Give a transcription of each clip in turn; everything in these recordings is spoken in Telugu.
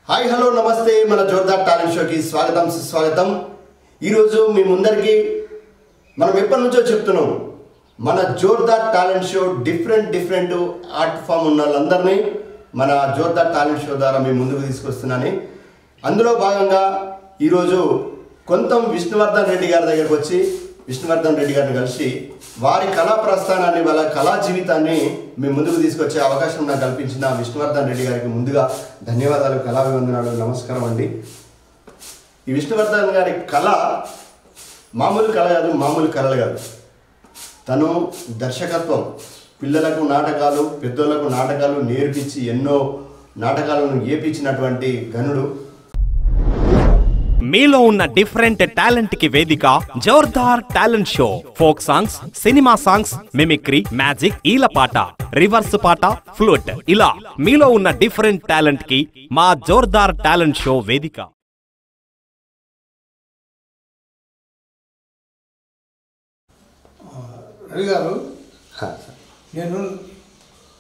హాయ్ హలో నమస్తే మన జోర్దార్ టాలెంట్ షోకి స్వాగతం సుస్వాగతం। ఈరోజు మీ ముందరికి మనం ఎప్పటి నుంచో చెప్తున్నాం మన Zordaar talent show different art form ఉన్న వాళ్ళందరినీ మన జోర్దార్ టాలెంట్ షో ద్వారా మీ ముందుకు తీసుకొస్తున్నాను। అందులో భాగంగా ఈరోజు కొంతం విష్ణువర్ధన్ రెడ్డి గారి దగ్గరికి వచ్చి విష్ణువర్ధన్ రెడ్డి గారిని కలిసి వారి కళా ప్రస్థానాన్ని వాళ్ళ కళా జీవితాన్ని మీ ముందుకు తీసుకొచ్చే అవకాశం నాకు కల్పించిన విష్ణువర్ధన్ రెడ్డి గారికి ముందుగా ధన్యవాదాలు, కళాభివందనాలు, నమస్కారం అండి। ఈ విష్ణువర్ధన్ గారి కళ మామూలు కళ కాదు, మామూలు కళలు కాదు। తను దర్శకత్వం, పిల్లలకు నాటకాలు, పెద్దోళ్లకు నాటకాలు నేర్పించి ఎన్నో నాటకాలను ఏపించినటువంటి ఘనుడు। మీలో ఉన్న డిఫరెంట్ టాలెంట్ కి వేదిక Zordaar talent show. Folk songs, cinema songs, mimicry, magic, ఈలపాట, రివర్స్ పాట, ఫ్లూట్, ఇలా మీలో ఉన్న డిఫరెంట్ టాలెంట్ కి మా జోర్దార్ టాలెంట్ షో వేదిక। రవి గారు, నేను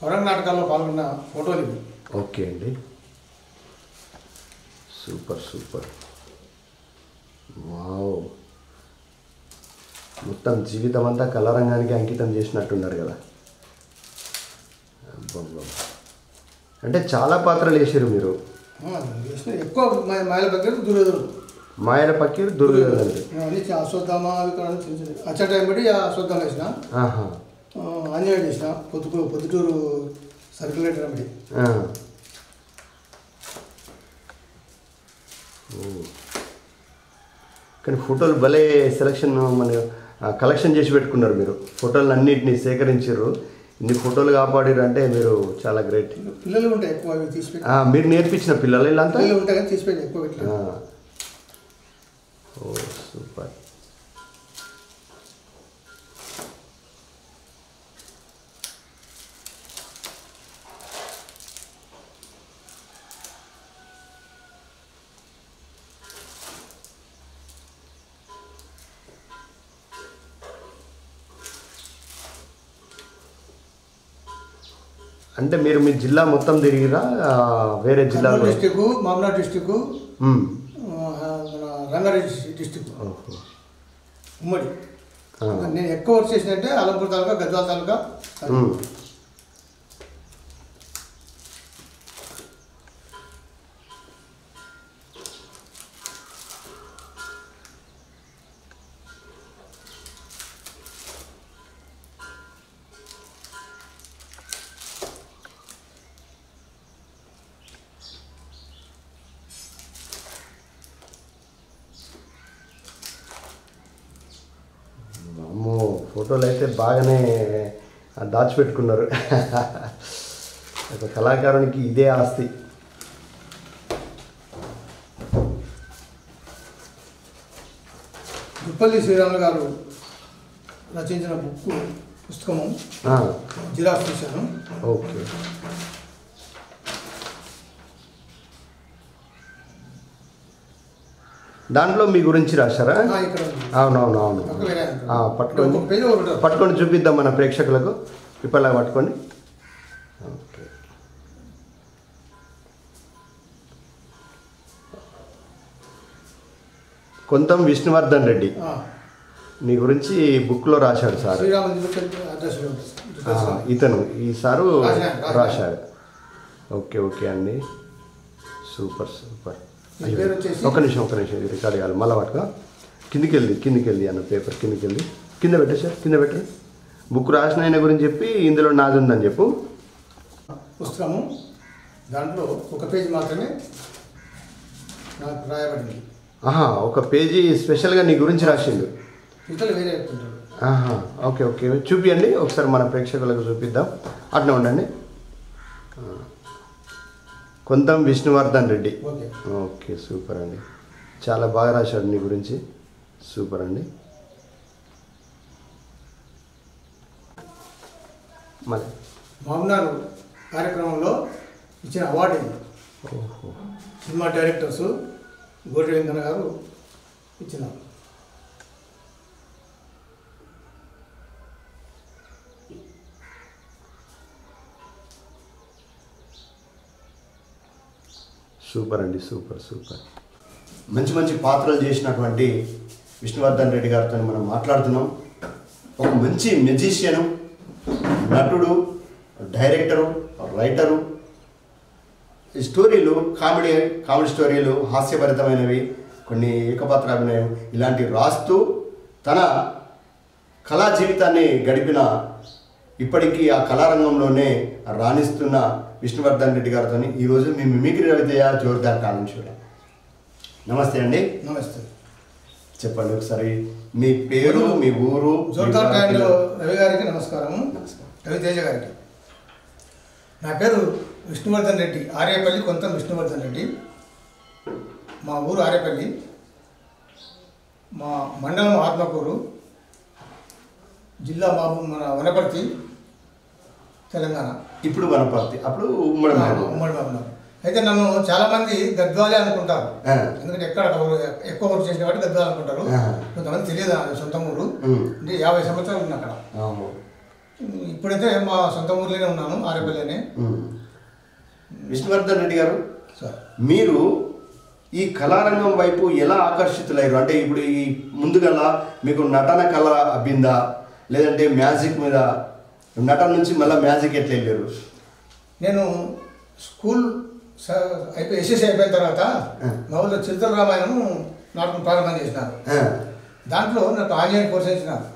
వరంగ నాటకాల్లో పాల్గొన్న ఫోటోలు ఇవి. ఓకే అండి, సూపర్ సూపర్, వావ్, మొత్తం జీవితం అంతా కళారంగానికి అంకితం చేసినట్టున్నారు కదా। అబ్బబ్బా. అంటే చాలా పాత్రలు వేసారు మీరు। ఎక్కువ మాయల దగ్గర దుర్యోధనుడు, మాయల పక్కీరు, దుర్యోధనుడు, అన్ని అశ్వత్థామ అవి చిన్న చిన్న అచ్చ టైం బట్టి అశ్వత్థామ వేసిన, ఆంజనేయుడు వేసిన, పొద్దుటూరు సర్క్యులేటర్ బట్టి। కానీ ఫోటోలు భలే సెలక్షన్, మన కలెక్షన్ చేసి పెట్టుకున్నారు మీరు, ఫోటోలు అన్నింటినీ సేకరించారు, ఇన్ని ఫోటోలు కాపాడారు అంటే మీరు చాలా గ్రేట్। పిల్లలు ఉంటాయి ఎక్కువ, అవి తీసిపెట్టి మీరు నేర్పించిన పిల్లలు ఇలా అంతా పిల్లలు ఉంటాయి కానీ తీసిపెట్టి ఎక్కువ పెట్టి। ఓ సూపర్। అంటే మీరు మీ జిల్లా మొత్తం తిరిగిరా, వేరే జిల్లాలో? డిస్టిక్, మామనాడు డిస్టిక్, రంగారెడ్డి డిస్టిక్, ఉమ్మడి। నేను ఎక్కువ వర్క్ చేసినట్టే అలంపూర్ తాలూకా, గద్వాల తాలూకా। అమ్మో, ఫోటోలు అయితే బాగానే దాచిపెట్టుకున్నారు। ఒక కళాకారునికి ఇదే ఆస్తి। దుప్పల్లి శ్రీరాములు గారు రచించిన పుస్తకము జిరాక్స్ తీశాను। ఓకే, దాంట్లో మీ గురించి రాశారా? అవునవును, పట్టుకొని చూపిద్దాం మన ప్రేక్షకులకు, ఇప్పలా పట్టుకోండి। ఓకే, కొంతం విష్ణువర్ధన్ రెడ్డి నీ గురించి బుక్లో రాశాడు సార్, ఇతను ఈ సారు రాశాడు। ఓకే ఓకే అండి, సూపర్ సూపర్। ఒక నిమిషం ఇది రికార్డ్ కావాలి, మళ్ళీ పట్టుకో, కిందికి వెళ్ళి అన్న పేపర్ కింద పెట్టే సార్, కింద పెట్టండి। బుక్ రాసిన ఆయన గురించి చెప్పి ఇందులో నాది ఉందని చెప్పు। పుస్తకము దాంట్లో ఒక పేజీ మాత్రమే నాకు రాయబడింది। ఒక పేజీ స్పెషల్గా నీ గురించి రాసిండు, ఇతరులు వేరే చెప్తుంటారు। ఓకే ఓకే, చూపియండి ఒకసారి, మన ప్రేక్షకులకు చూపిద్దాం, అట్లా ఉండండి। కొంతం విష్ణువర్ధన్ రెడ్డి, ఓకే సూపర్ అండి, చాలా బాగా రాశాడు నీ గురించి, సూపర్ అండి। మళ్ళీ మామనాడు కార్యక్రమంలో ఇచ్చిన అవార్డు ఇది, సినిమా డైరెక్టర్స్ గోరి వెంకన్న గారు ఇచ్చినారు। సూపర్ అండి, సూపర్ సూపర్. మంచి మంచి పాత్రలు చేసినటువంటి విష్ణువర్ధన్ రెడ్డి గారితో మనం మాట్లాడుతున్నాం. ఒక మంచి మ్యూజిషియను, నటుడు, డైరెక్టరు, రైటరు. ఈ స్టోరీలు కామెడీ స్టోరీలు, హాస్యభరితమైనవి, కొన్ని ఏకపాత్ర అభినయం ఇలాంటివి రాస్తూ తన కళా జీవితాన్ని గడిపిన, ఇప్పటికీ ఆ కళారంగంలోనే రాణిస్తున్న విష్ణువర్ధన్ రెడ్డి గారితో ఈరోజు మీ మిమిక్రీ రవితేయ జోర్దార్ టాలెంట్ షో. నమస్తే అండి. నమస్తే. చెప్పండి ఒకసారి మీ పేరు, మీ ఊరు. జోర్దార్ టాలెంట్ రవి గారికి నమస్కారము. రవితేజ గారికి. నా పేరు విష్ణువర్ధన్ రెడ్డి, ఆర్యపల్లి, కొంత విష్ణువర్ధన్ రెడ్డి. మా ఊరు ఆర్యపల్లి, మా మండలం ఆత్మకూరు, జిల్లా మన వనపర్తి, తెలంగాణ. ఇప్పుడు వనపర్తి, అప్పుడు ఉమ్మడి బాబు. అయితే నన్ను చాలామంది గద్వాలే అనుకుంటారు, ఎందుకంటే ఎక్కువ వర్క్ చేసిన వాటి గద్వాలు అనుకుంటారు. కొంతమంది తెలియదు సొంత ఊరు. అంటే 50 సంవత్సరాలు ఉన్నా అక్కడ. ఇప్పుడైతే మా సొంత ఊర్లోనే ఉన్నాను, ఆర్యపల్లినే. విష్ణువర్ధన్ రెడ్డి గారు, మీరు ఈ కళారంగం వైపు ఎలా ఆకర్షితులయ్యారు? అంటే ఇప్పుడు ఈ ముందుగా మీకు నటన కళ అబ్బిందా, లేదంటే మ్యాజిక్ మీద, నటన నుంచి మళ్ళీ మ్యాజిక్ ఎట్లా వెళ్ళారు? నేను స్కూల్ ఎస్ఎస్సీ అయిపోయిన తర్వాత మా ఊళ్ళో చిరుతల రామాయణం నాటకం ప్రారంభం చేసినారు. దాంట్లో నాకు ఆంజనేయ కోర్స్ ఇచ్చినారు.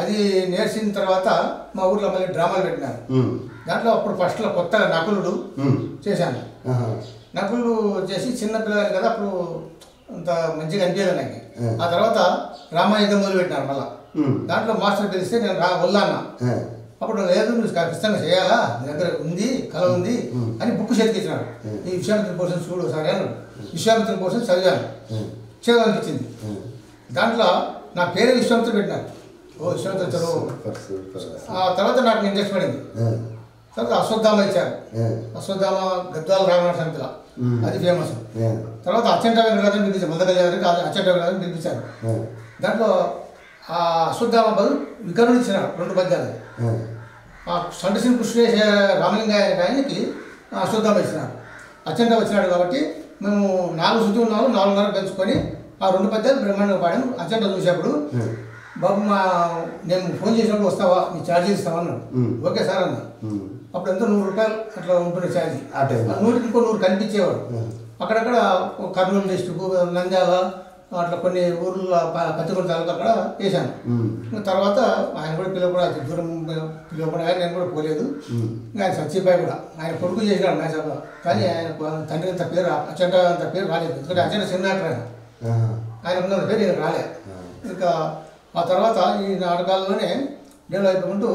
అది నేర్చిన తర్వాత మా ఊర్లో మళ్ళీ డ్రామాలు పెట్టినారు. దాంట్లో అప్పుడు ఫస్ట్లో కొత్తగా నకులుడు చేశాను. నకులు చేసి చిన్న పిల్లలు కదా, అప్పుడు అంత మంచిగా అనిపించలేదు నాకు. ఆ తర్వాత రామాయుధం మొదలు పెట్టినారు మళ్ళా. దాంట్లో మాస్టర్ పిలిస్తే నేను వల్లాన్న. అప్పుడు లేదు, నువ్వు ఖచ్చితంగా చేయాలా, నీ దగ్గర ఉంది, కళ ఉంది అని బుక్ చేతికిచ్చినాడు. ఈ విశ్వామిత్ర పోర్షన్ చూడు సరే అన్నాడు. విశ్వామిత్ర పోర్షన్ చదివాను, చేయాలనిపించింది. దాంట్లో నా పేరే విశ్వామిత్ర పెట్టినారు. ఓ విశ్వామిత్ర చదువు. ఆ తర్వాత నాకు ఇంట్రెస్ట్ పడింది. తర్వాత అశ్వత్థామ ఇచ్చారు. అశ్వత్థామ గద్వాల రామనాథ సమితిలో, అది ఫేమస్. తర్వాత అచ్చంట వెంకటరాజు పిలిపించారు, మందగల్లి అచ్చంట వెంకటరాజు పిలిపించారు. దాంట్లో ఆ అశ్వత్థామ బదులు వికరుడు ఇచ్చినారు 2 పద్యాలు. ఆ సంటసిన కృష్ణేశ రామలింగాయ ఆయనకి అశ్వత్థామ ఇచ్చినారు. అచ్చంట వచ్చినాడు కాబట్టి మేము 4 శృతి ఉన్నాము, 4:30 పెంచుకొని ఆ 2 పద్యాలు బ్రహ్మాండంగా పాడాము. అచ్చంట చూసేప్పుడు, బాబు నేను ఫోన్ చేసినప్పుడు వస్తావా, నీ ఛార్జీ ఇస్తావా అన్నాడు. ఓకే సార్ అన్నా. అప్పుడు ఎంతో 100 రూపాయలు అట్లా ఉంటుంది ఛార్జీ. 100కి ఇంకో 100 కనిపించేవాడు. అక్కడక్కడ కర్నూలు డిస్ట్రిక్ట్, నంద్యాల, అట్లా కొన్ని ఊర్లో పత్తికొండ తాలూకా అక్కడ వేశాను. తర్వాత ఆయన కూడా పిలవకుండా, దూరం పిలవకుండా నేను కూడా పోలేదు. ఆయన సత్యపాయి కూడా ఆయన కొడుకు చేసినాడు మ్యాచ్. కానీ ఆయన తండ్రి అంత పేరు, అచ్చంట అంత పేరు రాలేదు. ఎందుకంటే అచ్చంట చిన్న యాక్టర్ ఆయన ఉన్నంత పేరు నేను రాలే. ఇంకా ఆ తర్వాత ఈ నాటకాల్లోనే నేను అయిపోకుంటూ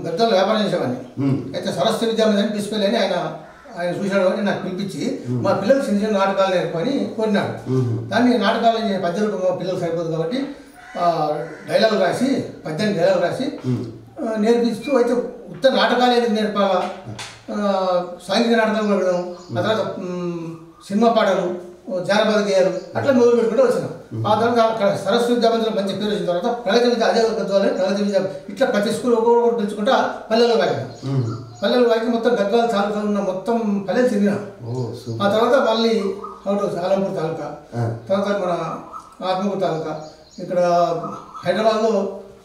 గద్దాలు వ్యాపారం చేసేవాడిని. అయితే సరస్వతి విద్యామందిరాన్ని తీసుకెళ్ళి అని ఆయన చూశాడు అని నాకు పిలిపించి మా పిల్లలు చిన్న చిన్న నాటకాలు నేర్పని కోరినాడు. దాన్ని నాటకాలు పద్యాలు పిల్లలు సరిపోదు కాబట్టి డైలాగులు రాసి, 18 డైలాగులు రాసి నేర్పిస్తూ, అయితే ఉత్తర నాటకాలు ఎందుకు నేర్పాలా, సాంఘిక నాటకాలు పెట్టడం, ఆ తర్వాత సినిమా పాటలు, జానపద గేయాలు అట్లా మొదలు పెట్టుకుంటూ వచ్చినాం. ఆ తర్వాత అక్కడ సరస్వతి విద్యామందిలో మంచి పేరు వచ్చిన తర్వాత ప్రగతి విద్య, అదే గద్వాలని ప్రగతి విద్య, ఇట్లా ప్రతి స్కూల్ ఒక్కొక్కటి పిలుచుకుంటా పల్లెల్లో వాయినా. పల్లెలు వాయికి మొత్తం గద్వాల తాలూకా ఉన్న మొత్తం పల్లెలు తిరిగినా. ఆ తర్వాత మళ్ళీ ఆలంపూర్ తాలూకా, తర్వాత మన ఆత్మకూరు తాలూకా, ఇక్కడ హైదరాబాద్లో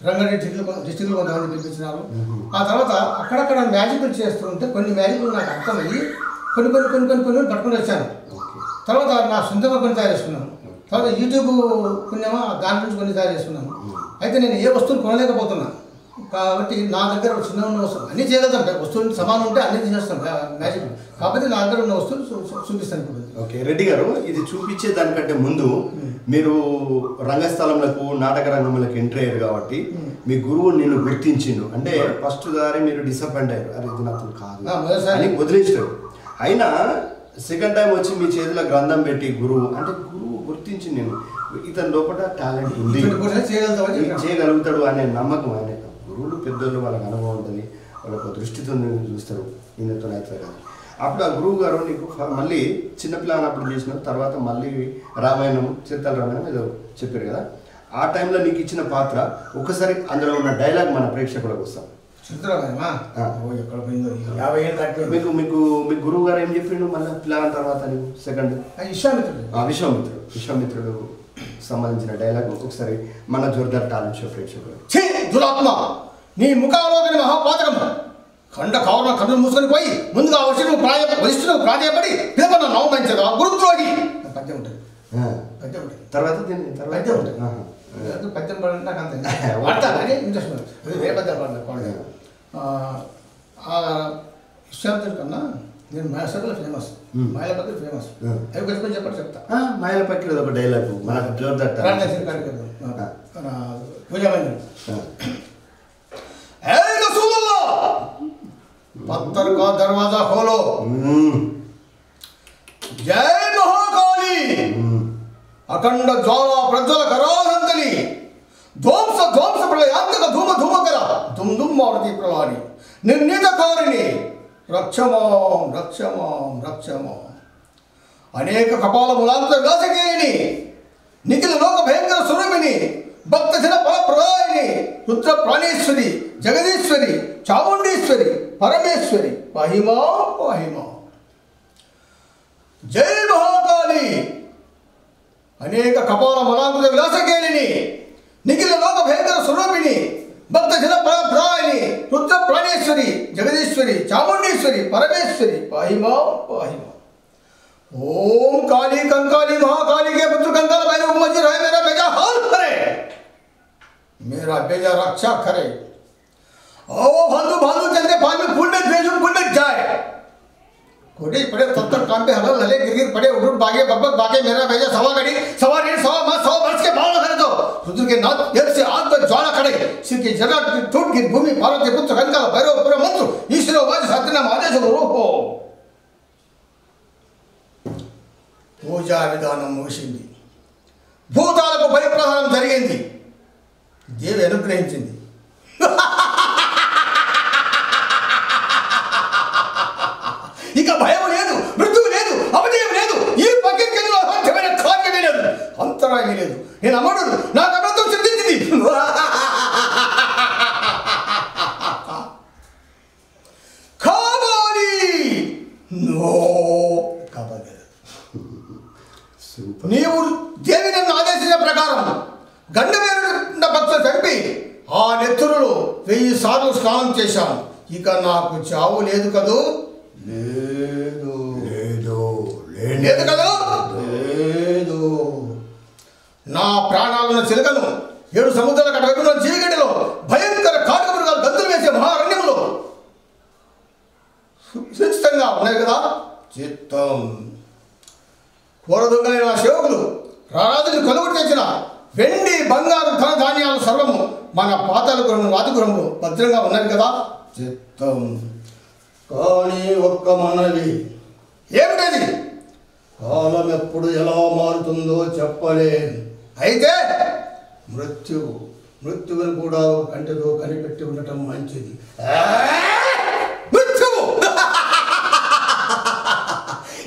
రంగారెడ్డి డిస్టిక్లో కొంతమంది పిలిపించినారు. ఆ తర్వాత అక్కడక్కడ మ్యాజిక్లు చేస్తుంటే కొన్ని మ్యాజిక్లు నాకు అర్థమయ్యి కొన్ని పట్టుకుని వచ్చాను. తర్వాత నా సొంతంగా కొన్ని తయారు చేసుకున్నాను. తర్వాత యూట్యూబ్ పుణ్యమా దాని నుంచి కొన్ని తయారు చేసుకున్నాను. అయితే నేను ఏ వస్తువులు కొనలేకపోతున్నా కాబట్టి నా దగ్గర చిన్న ఉన్న వస్తువులు అన్నీ చేయగలుగుతాం. వస్తువులు సమానం ఉంటే అన్నీ చేస్తాం మ్యాజిక్. కాకపోతే నా దగ్గర ఉన్న వస్తువులు చూపిస్తాను ఇప్పుడు. ఓకే రెడ్డి గారు, ఇది చూపించే దానికంటే ముందు మీరు రంగస్థలంలకు, నాటక రంగంలోకి ఎంట్రీ అయ్యారు కాబట్టి మీ గురువు నిన్ను గుర్తించిండు. అంటే ఫస్ట్ దారి మీరు డిసప్పాయింట్ అయ్యారు, అది ఇది నాకు కాదు అని వదిలేసారు. అయినా సెకండ్ టైం వచ్చి మీ చేతిలో గ్రంథం పెట్టి గురువు గుర్తించి నేను ఇతని లోపల టాలెంట్ ఉంది, చేయగలుగుతాడు అనే నమ్మకం. ఆయన గురువులు పెద్దోళ్ళు, వాళ్ళకి అనుభవం ఉంటుంది, వాళ్ళకు దృష్టితో చూస్తారు, ఈయనతో అయితే కాదు. అప్పుడు ఆ గురువు గారు నీకు మళ్ళీ చిన్నపిల్లనప్పుడు చేసిన తర్వాత మళ్ళీ రామాయణం, చిరుతల రామాయణం ఏదో చెప్పారు కదా, ఆ టైంలో నీకు ఇచ్చిన పాత్ర ఒక్కసారి అందులో ఉన్న డైలాగ్ మన ప్రేక్షకులకు వస్తాం చిత్రమా ఎక్కడ పోయిందో 50 ఏళ్ళు కట్టిపోయింది. మీకు మీకు మీ గురువు గారు ఏం చెప్పిండు మళ్ళీ పిల్లల తర్వాత సెకండ్ విశ్వామిత్రుడు సంబంధించిన డైలాగ్ ఒకసారి మన జోర్దార్ టాలెంట్ షో ప్రేక్షకులు. ఛీ దురాత్మ, నీ ముఖాలోని మహాపాతకం కండ కావున కన్నులు మూసుకొని పోయి ముందుగా వరిష్ఠుడు ప్రాధాయపడి పిలవన్న నవమంచదా గురుద్రోహి పద్యం ఉంటుంది. పద్యం ఉంటుంది తర్వాత పద్యం ఉంటుంది. పద్యం పడండి నాకు అంత వాడతాను అని ఇంట్రెస్ట్ ఉంది. ఏ పద్యం పడలేదు. విశ్వామిత్రుడి కన్నా నేను మైసర్లో ఫేమస్, మైలపత్రి ఫేమస్. అవి కొంచెం చెప్పండి చెప్తా. మైలపత్రి ఒక డైలాగ్ మన జోర్దార్ పూజామంది पत्थर का दरवाजा खोलो, जय महाकाली, अखंड ज्वाला प्रज्वल कराधंतली, ध्वंस ध्वंस प्रलयांतक धूम धूमकर धुम धुम मारुति प्रवाणी निर्णीतकारिणी रक्षमां रक्षमां रक्षमां अनेक कपाल मुलांत व्यासकेलिनी निखिल लोक भयंकर स्वरूपिणी भक्त जन फल प्रदायिनी रुद्र प्राणेश्वरी जगदीश्वरी चामुंडेश्वरी परमेश्वरी पाहिमा पाहिमा जय महाकाली अनेक कपाल मनांकुर विलासकेलिनी निखिल लोक भयंकर स्वरूपिणी भक्त जन फल प्रदायिनी रुद्र प्राणेश्वरी जगदीश्वरी चामुंडेश्वरी परमेश्वरी पाहिमा पाहिमा ओम काली कंकाली महाकाली के पुत्र कंकाल मैंने उम्मत रहे मेरा बेजा हाल करे, मेरा बेजा रक्षा करे। ओ भालू भालू चलते फाल में फूल में भेजू फूल में जाए, कोटे पड़े तत्तर काम पे हलल हले गिर गिर पड़े उड़ भागे बकबक भागे, मेरा बेजा सवा घड़ी सवा डेढ़ सवा मास 100 वर्ष के बाल करे तो रुद्र के नाथ देव से आग पर ज्वाला खड़े, सिर की जगह टूट गिर भूमि पार्वती पुत्र कंकाल भैरव पूरा मंत्र ईश्वर वाज सत्यनाम आदेश रूपो పూజా విధానం ముగిసింది. భూతాలకు భయప్రదానం జరిగింది. దేవి అనుగ్రహించింది. ఇక భయం లేదు, మృత్యువు లేదు, అపజయం లేదు, ఈ పక్కకెళ్ళి అసాధ్యమైన కార్యమే లేదు, అంతరాయం లేదు. నేను అమ్మడు నాకు అమృతం సిద్ధించింది. కావాలి నో కావాలి. నీవు దేవి నన్ను ఆదేశించిన ప్రకారం గండవేరున్న భక్తులు చంపి ఆ నెత్తురులు 1000 సార్లు స్నానం చేశాను. ఇక నాకు చావు లేదు కదూ? లేదు లేదు లేదు కదూ? లేదు. నా ప్రాణాలను చిలకను 7 సముద్రాల కడవైపున చీకటిలో భయంకర కాటక మృగాలు గంతులు వేసే మహారణ్యములో సుచితంగా ఉన్నాయి కదా. చిత్తం కోరదొంగలైన సేవకులు రారాజుని కొలువుడు తెచ్చిన వెండి బంగారు ధన ధాన్యాలు సర్వము మన పాతాల గృహం వాదిగృహంలో భద్రంగా ఉన్నది కదా. చిత్తం. కానీ ఒక్క మనవి ఏమిటది? కాలం ఎప్పుడు ఎలా మారుతుందో చెప్పలేను. అయితే మృత్యువుని కూడా కంటితో కనిపెట్టి ఉండటం మంచిది. మృత్యువు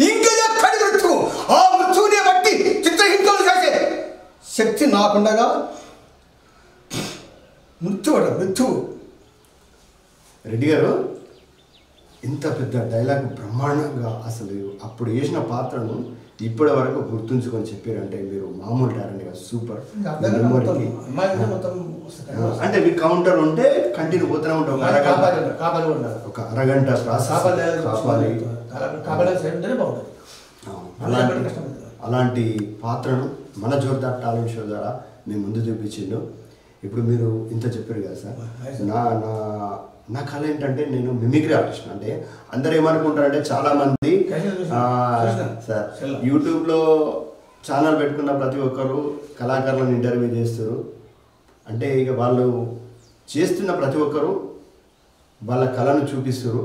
ఇంకా ఎక్కడి మృత్యువు? ఆ మృత్యువునే బట్టి చిత్రహింసలు చేసే శక్తి నాకుండగా మృత్యువు. రెడ్డి గారు ఇంత పెద్ద డైలాగ్ బ్రహ్మాండంగా అసలు అప్పుడు వేసిన పాత్రను ఇప్పటి వరకు గుర్తుంచుకొని చెప్పారంటే మీరు మామూలు టాలెంట్ కాదు, సూపర్. అంటే మీ కౌంటర్ ఉంటే కంటిన్యూ పోతూనే ఉంటాం, ఒక అరగంట అలాంటి పాత్రను మన జోర్దార్ టాలెంట్ షో ద్వారా మేము ముందు చూపించిండు. ఇప్పుడు మీరు ఇంత చెప్పారు కదా సార్, నా కళ ఏంటంటే నేను మిమిక్రీ ఆర్టిస్ట్. అంటే అందరు ఏమనుకుంటారంటే చాలామంది సార్ యూట్యూబ్లో ఛానల్ పెట్టుకున్న ప్రతి ఒక్కరు కళాకారులను ఇంటర్వ్యూ చేస్తారు. అంటే ఇక వాళ్ళు చేస్తున్న ప్రతి ఒక్కరు వాళ్ళ కళను చూపిస్తారు.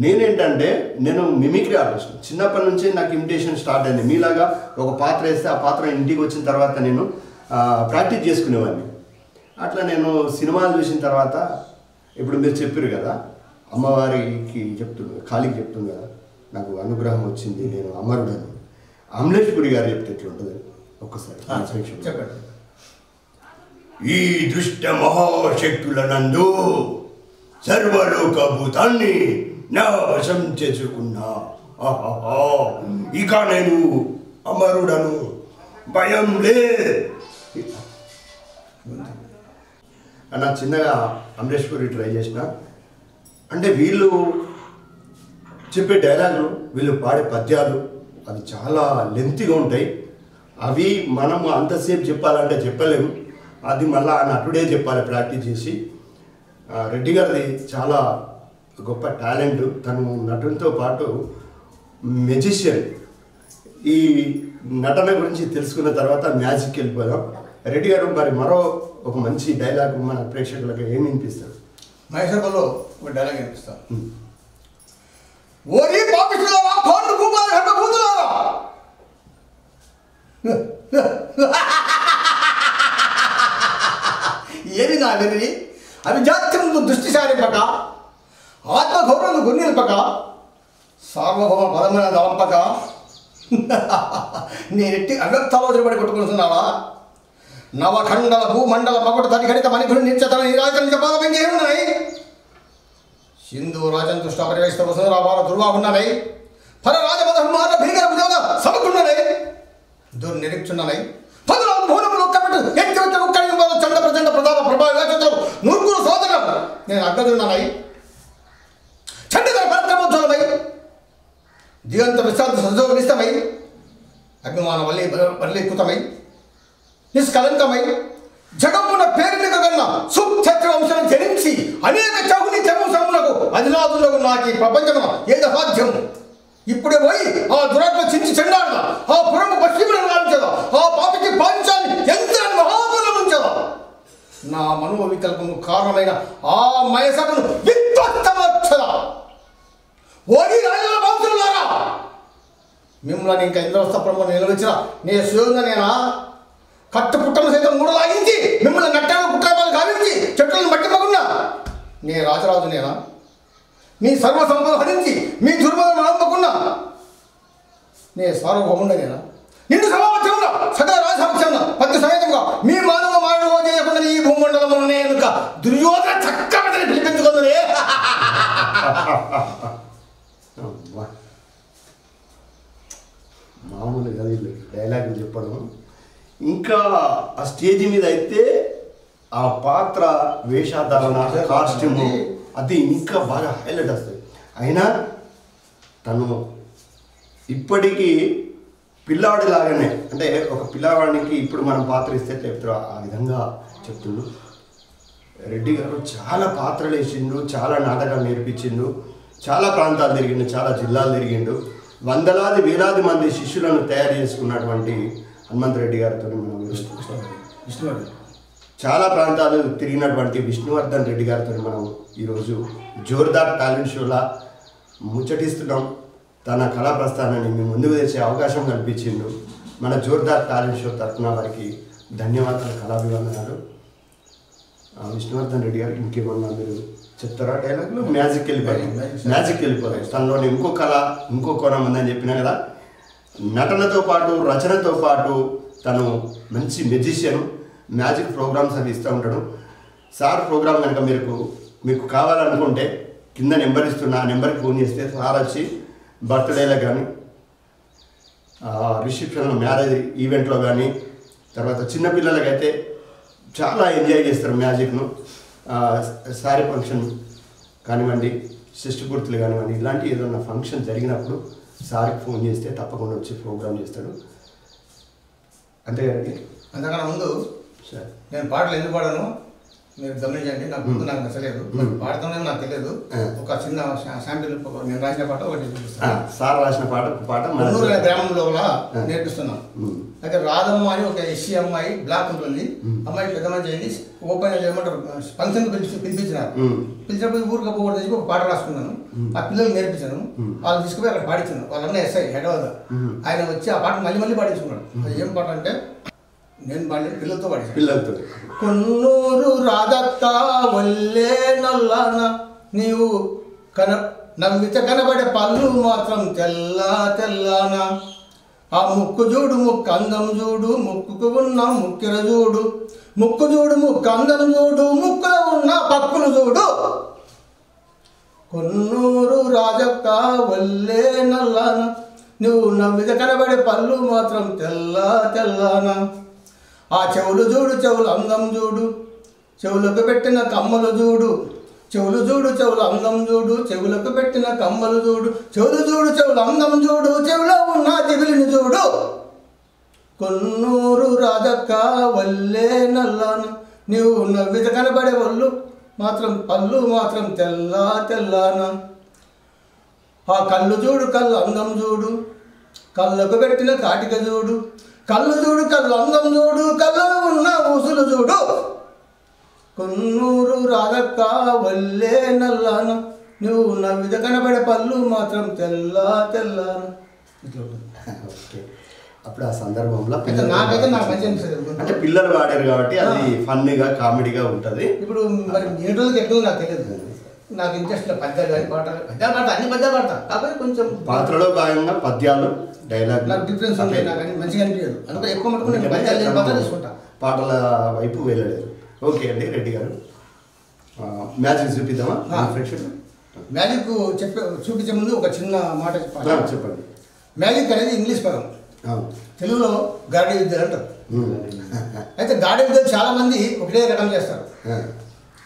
నేనేంటంటే నేను మిమిక్రీ ఆర్టిస్ట్. చిన్నప్పటి నుంచి నాకు ఇమిటేషన్ స్టార్ట్ అయింది. మీలాగా ఒక పాత్ర వేస్తే ఆ పాత్ర ఇంటికి వచ్చిన తర్వాత నేను ప్రాక్టీస్ చేసుకునేవాడిని. అట్లా నేను సినిమాలు చూసిన తర్వాత ఇప్పుడు మీరు చెప్పారు కదా, అమ్మవారికి చెప్తున్నారు, కాళీకి చెప్తుంది కదా, నాకు అనుగ్రహం వచ్చింది, నేను అమరుడను. అమలేష్పురి గారు చెప్తే ఎట్లుంటుంది ఒక్కసారి చెప్పండి. ఈ దృష్ట మహాశక్తుల నందు సర్వలోక భూతాన్ని నా వశం చేసుకున్నా. ఇక నేను అమరుడను, భయం లే అన్న. చిన్నగా అమరేష్ పూరి ట్రై చేసిన. అంటే వీళ్ళు చెప్పే డైలాగులు, వీళ్ళు పాడే పద్యాలు అవి చాలా లెంతీగా ఉంటాయి. అవి మనము అంతసేపు చెప్పాలంటే చెప్పలేము. అది మళ్ళీ ఆ నటుడే చెప్పాలి ప్రాక్టీస్ చేసి. రెడ్డి గారిది చాలా గొప్ప టాలెంట్. తను నటునితో పాటు మెజిషియన్. ఈ నటన గురించి తెలుసుకున్న తర్వాత మ్యాజిక్కి వెళ్ళిపోదాం. రెడ్డి గారు మరి మరో ఒక మంచి డైలాగ్ మన ప్రేక్షకులకు ఏం వినిపిస్తారు? మహేశ్వరంలో ఒక డైలాగ్ వినిపిస్తాను. ఓరి పాపిష్టులారా, కోట్లు భూపాలు హఠభూతులారా, ఏమి నా వెర్రి అభిజాత్యములు దృష్టి సారింపక, ఆత్మగౌరవం గుర్నిల్పక, సార్వభౌమ పదమైన దళంపక నేనెట్టి అవ్యక్తాలోచన పడి కొట్టుకుంటున్నావా? నవఖండల భూమండల మగుడు తనిఖడిత మణిపుడు నిత్యతన నిరాజనిత పాదపంగే ఉన్నాయి. సింధు రాజన్ దుష్ట పరివేశిత వసురాభార దుర్వాహున్ననై, పర రాజమధర్మాన భీకర భుజాల సమకున్ననై, దుర్నిరీక్షున్ననై, పదునాలుగు భూనములు ఒక్కబెట్టు ఎత్తి వచ్చి ఒక్కడి చండ ప్రచండ ప్రతాప ప్రభావ వివేచనలు నూర్గురు సోదరం నేను అగ్గదున్ననై, చండగల పరక్రమోజ్వలమై, దిగంత విశ్రాంతి సజోగనిష్టమై, అభిమాన వల్లీకృతమై, నిష్కలంకమై, జగమున పేరునిక కన్నా సుక్షత్ర వంశం జరించి అనేక చౌని చముసములకు అధినాథులకు నాకు ఈ ప్రపంచమున ఏది సాధ్యం? ఇప్పుడే పోయి ఆ దురాత్మ చించి చెండాడదా, ఆ పురము పశ్చిమను రావించదా, ఆ పాపికి పాంచాన్ని ఎంత మహాబలం ఉంచదా, నా మనోవికల్పము కారణమైన ఆ మయసభను విధ్వంసమర్చదా. ఓడి రాజుల వంశులారా, మిమ్మల్ని ఇంకా ఇంద్రవస్థ ప్రభు నిలవచ్చిన నీ సుయోగంగా నేనా? కట్టు పుట్టను సైతం మూడు లాగించి మిమ్మల్ని నట్టాలు కుట్రాపాలు గావించి చెట్లను మట్టి మగున్నా నీ రాజరాజు నేనా? నీ సర్వసంపద హరించి మీ దుర్మలను నమ్మకున్నా నీ సార్వభౌముండ నేనా? నిన్ను సమావత్సరంలో సకల రాజసమక్షంలో పద్య సమేతంగా మీ మానవ మానవ చేయకుండా ఈ భూమండలము నేను దుర్యోధన చక్కబడిని పిలిపించుకుందనే. మామూలుగా డైలాగులు చెప్పడం, ఇంకా ఆ స్టేజ్ మీద అయితే ఆ పాత్ర వేషధారణ, కాస్ట్యూము అది ఇంకా బాగా హైలైట్ వస్తుంది. అయినా తను ఇప్పటికీ పిల్లాడిలాగానే, అంటే ఒక పిల్లవాడికి ఇప్పుడు మనం పాత్ర ఇస్తే చెప్తారు ఆ విధంగా చెప్తుండు. రెడ్డి గారు చాలా పాత్రలు వేసిండు, చాలా నాటకాలు నేర్పించిండు, చాలా ప్రాంతాలు తిరిగిండు, చాలా జిల్లాలు తిరిగిండు, వందలాది వేలాది మంది శిష్యులను తయారు చేసుకున్నటువంటి హనుమంతరెడ్డి గారితో మనం విష్ణువర్ధన్ చాలా ప్రాంతాలు తిరిగినటువంటి విష్ణువర్ధన్ రెడ్డి గారితో మనం ఈరోజు జోర్దార్ టాలెంట్ షోలా ముచ్చటిస్తున్నాం. తన కళా ప్రస్థానాన్ని మీ ముందుకు తెచ్చే అవకాశం కల్పించిండు. మన జోర్దార్ టాలెంట్ షో తరఫున వారికి ధన్యవాదాలు, కళాభివందనాలు. విష్ణువర్ధన్ రెడ్డి గారు ఇంకేమన్నా మీరు చెప్తారా డైలాగులు? మ్యాజిక్ వెళ్ళిపోతాయి. తనలోని ఇంకో కళ, ఇంకో కోణం ఉందని చెప్పినా కదా. నటనతో పాటు, రచనతో పాటు తను మంచి మెజిషియన్. మ్యాజిక్ ప్రోగ్రామ్స్ అవి ఇస్తూ ఉంటాడు. సార్ ప్రోగ్రామ్ కనుక మీకు కావాలనుకుంటే కింద నెంబర్ ఇస్తున్నా, ఆ నెంబర్కి ఫోన్ చేస్తే సార్ వచ్చి బర్త్డేలకు కానీ, రిసెప్షన్లో, మ్యారేజ్ ఈవెంట్లో కానీ, తర్వాత చిన్నపిల్లలకైతే చాలా ఎంజాయ్ చేస్తారు మ్యాజిక్ను. సారీ ఫంక్షన్ కానివ్వండి, షష్ఠపూర్తులు కానివ్వండి, ఇలాంటి ఏదన్నా ఫంక్షన్ జరిగినప్పుడు సార్కి ఫోన్ చేస్తే తప్పకుండా వచ్చి ప్రోగ్రామ్ చేస్తాడు. అంతేగాని అంతకన్నా ముందు సార్ నేను పాటలు ఎందుకు పాడాను మీరు గమనించండి. నాకు ముందు నాకు నచ్చలేదు, పాడుతానని నాకు తెలియదు. ఒక చిన్న శాంపిల్ నేను రాసిన పాట ఒకటి చూపిస్తాను. సార్ రాసిన పాట మన్నూరు గ్రామంలో నేర్పిస్తున్నాను. అయితే రాధమ్మ అని ఒక ఎస్సీ అమ్మాయి బ్లాక్ ఉంటుంది. అమ్మాయి పెద్ద మంచి అయింది, ఓపెన్ చేయమంటారు ఫంక్షన్కి పిలిపించినారు. పిలిచినప్పుడు ఊరికి పోకూడదు చెప్పి ఒక పాట రాసుకున్నాను. ఆ పిల్లలు నేర్పించాను, వాళ్ళు తీసుకుపోయి అక్కడ పాడించాను. వాళ్ళన్నా ఎస్ఐ హైదరాబాద్. ఆయన వచ్చి ఆ పాట మళ్ళీ పాడించుకున్నాడు. అది ఏం పాట అంటే నేను పాడిన పిల్లలతో కొన్నూరు రాధక్క వల్లే నల్లాన నీవు నవ్వితే కనబడే పళ్ళు మాత్రం తెల్లానా. ఆ ముక్కు చూడు, ముక్కు అందం చూడు, ముక్కుకు ఉన్న ముక్కిర చూడు, ముక్కు చూడు, ముక్కు అందం చూడు, ముక్కులో ఉన్న పక్కులు చూడు. కొన్నూరు రాజక్క వల్లే నల్లాన నువ్వు నవ్విద కనబడే పళ్ళు మాత్రం తెల్లాన ఆ చెవులు చూడు చెవులు అందం చూడు చెవులకు పెట్టిన కమ్మలు చూడు చెవులు చూడు చెవులు అందం చూడు చెవులకు పెట్టిన కమ్మలు చూడు చెవులు చూడు చెవులు అందం చూడు చెవులో ఉన్న చెవిలిని చూడు కొన్నూరు రాజక్క వల్లే నల్లాన నువ్వు నవ్విద కనబడే ఒళ్ళు మాత్రం పళ్ళు మాత్రం తెల్లాన ఆ కళ్ళు చూడు కళ్ళు అందం చూడు కళ్ళకు పెట్టిన కాటిక చూడు కళ్ళు చూడు కళ్ళు అందం చూడు కళ్ళలో ఉన్న ఊసులు చూడు కొన్నూరు రాధక్క వల్లే నల్లాన నువ్వు నవ్విద కనబడే పళ్ళు మాత్రం తెల్లాన ఇట్లా ఉంటుంది. ఓకే. అప్పుడు ఆ సందర్భంలో నాకైతే నాకు మంచి అనిపిస్తుంది. అంటే పిల్లలు వాడారు కాబట్టి అది ఫన్నీగా కామెడీగా ఉంటుంది. ఇప్పుడు మరి ఏ రోజుకి ఎట్లా నాకు తెలియదు. నాకు ఇంట్రెస్ట్ పద్యాలు కానీ పద్యాలు పాడతా అన్ని పద్యాలు పాడతా కాకపోతే కొంచెం పాత్రలో భాగంగా పద్యాలు డైలాగ్ నాకు డిఫరెన్స్ ఉంటాయి. నాకు అన్ని మంచిగా అనిపించదు. అందుకే ఎక్కువ మటుకు నేను పద్యాలు లేని పాత్ర తీసుకుంటా. పాటల వైపు వెళ్ళలేదు. ఓకే అండి రెడ్డి గారు, మ్యాజిక్ చూపిద్దామా? మ్యాజిక్ చూపించే ముందు ఒక చిన్న మాట చెప్పండి. మ్యాజిక్ అనేది ఇంగ్లీష్ పదం, తెలుగులో గాడి విద్యలు అంటారు. అయితే గాడి విద్యలు చాలా మంది ఒకటే రకం చేస్తారు.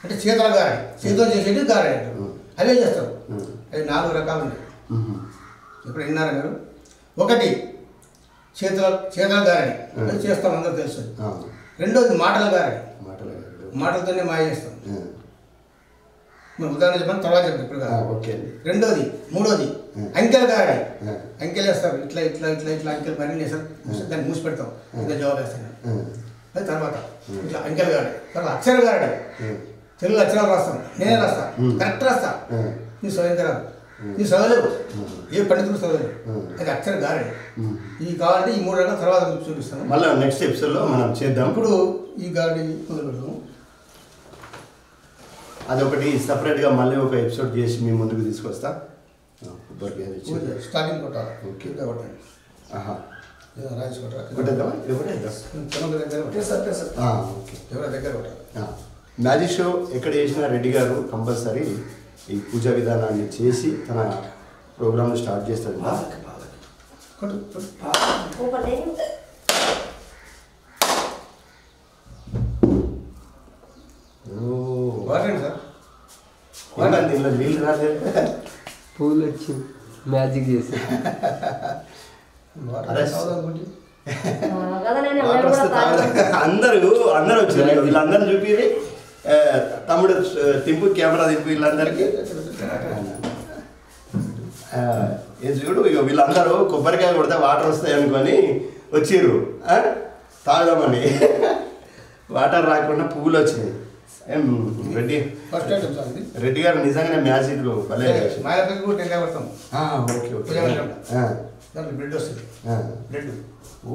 అంటే చేతుల గాడి, చేతులు చేసేది గాడి అంటారు, అవే చేస్తారు. అవి 4 రకాలు ఉన్నాయి. ఇప్పుడు విన్నారా మీరు? ఒకటి చేతుల గారడి, అది చేస్తాం, అందరూ తెలుసు. రెండోది మాటల గారడి, మాటలతోనే మాయ చేస్తాం. ఉదాహరణ చెప్పండి, తర్వాత చెప్పండి ఇప్పుడు కాదు. మూడోది అంకెల గారడి, అంకెలు వేస్తారు. ఇట్లా ఇట్లా ఇట్లా ఇట్లా అంకెలు మరీ వేస్తారు, దాన్ని మూసి పెడతాం, ఇంకా జవాబు వేస్తాను. అది తర్వాత ఇట్లా అంకెల గారడి. తర్వాత అక్షర గారడి, తెలుగు అక్షరాలు రాస్తాను, నేనే రాస్తా, కరెక్ట్ రాస్తా. నీ స్వయంగా రాదు, నీ చదవలేవు, ఏ పండితులు చదవలేవు. అది అక్షర గారడి. ఇవి కావాలంటే ఈ 3 రకాల తర్వాత చూపిస్తాను. మళ్ళీ నెక్స్ట్ ఎపిసోడ్లో మనం చేద్దాం. ఇప్పుడు ఈ గారడి మొదలు పెడతాము. అదొకటి సపరేట్గా మళ్ళీ ఒక ఎపిసోడ్ చేసి మీ ముందుకు తీసుకొస్తా. స్టార్టింగ్ కొట్టాలి. ఓకే. కొట్టండి. రాజేష్ కొట్టాలి. కొట్టేద్దామా? ఎవరి దగ్గర కొట్టాలి. మ్యాజిక్ షో ఎక్కడ చేసినా రెడ్డి గారు కంపల్సరీ ఈ పూజా విధానాన్ని చేసి తన ప్రోగ్రామ్ని స్టార్ట్ చేస్తాడు. సార్ దీనిలో నీళ్ళు రాలేదు, పూలు వచ్చి మ్యాజిక్ చేసి అందరూ వచ్చారు. వీళ్ళందరూ చూపి తమ్ముడు తింపు, కెమెరా తింపు, వీళ్ళందరికీ చూడు. ఇక వీళ్ళందరూ కొబ్బరికాయ కొడితే వాటర్ వస్తాయి అనుకొని వచ్చిర్రు తాగుదామని. వాటర్ రాకుండా పువ్వులు వచ్చినాయి. రెడ్డి గారు నిజంగానే మ్యాజిక్ భలే. బ్రెడ్ వస్తుంది. బ్రెడ్ ఓ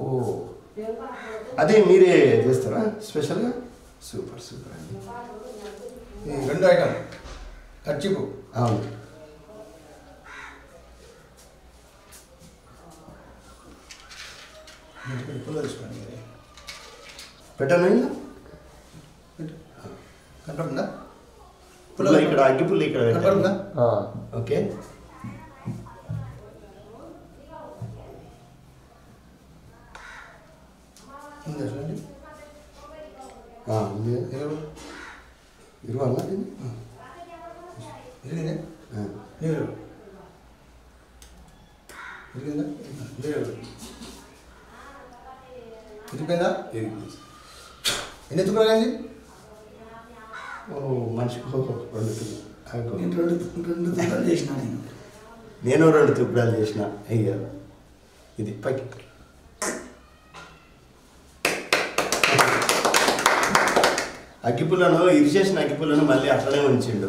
అదే మీరే చేస్తారా స్పెషల్గా? సూపర్ సూపర్ అండి. రెండో ఐటమ్ కర్చీపు. అవును. పెట్టను కనపడుతుందా? పుల్ల ఇక్కడ, అగ్గి పుల్ల ఇక్కడ కనపడుతుందా? ఓకే. ఇరువన్నా ఇరిపోయిందా? ఎన్ని ఎత్తుకోవాలి? ఓ మనిషికి 2 తుక్కలు చేసిన నేను 2 తుక్కడాలు చేసిన. అయ్యా ఇది పైకి అగ్గిపుల్లను ఇరిచేసిన అగ్గిపుల్లను మళ్ళీ అట్లనే ఉంచిండు.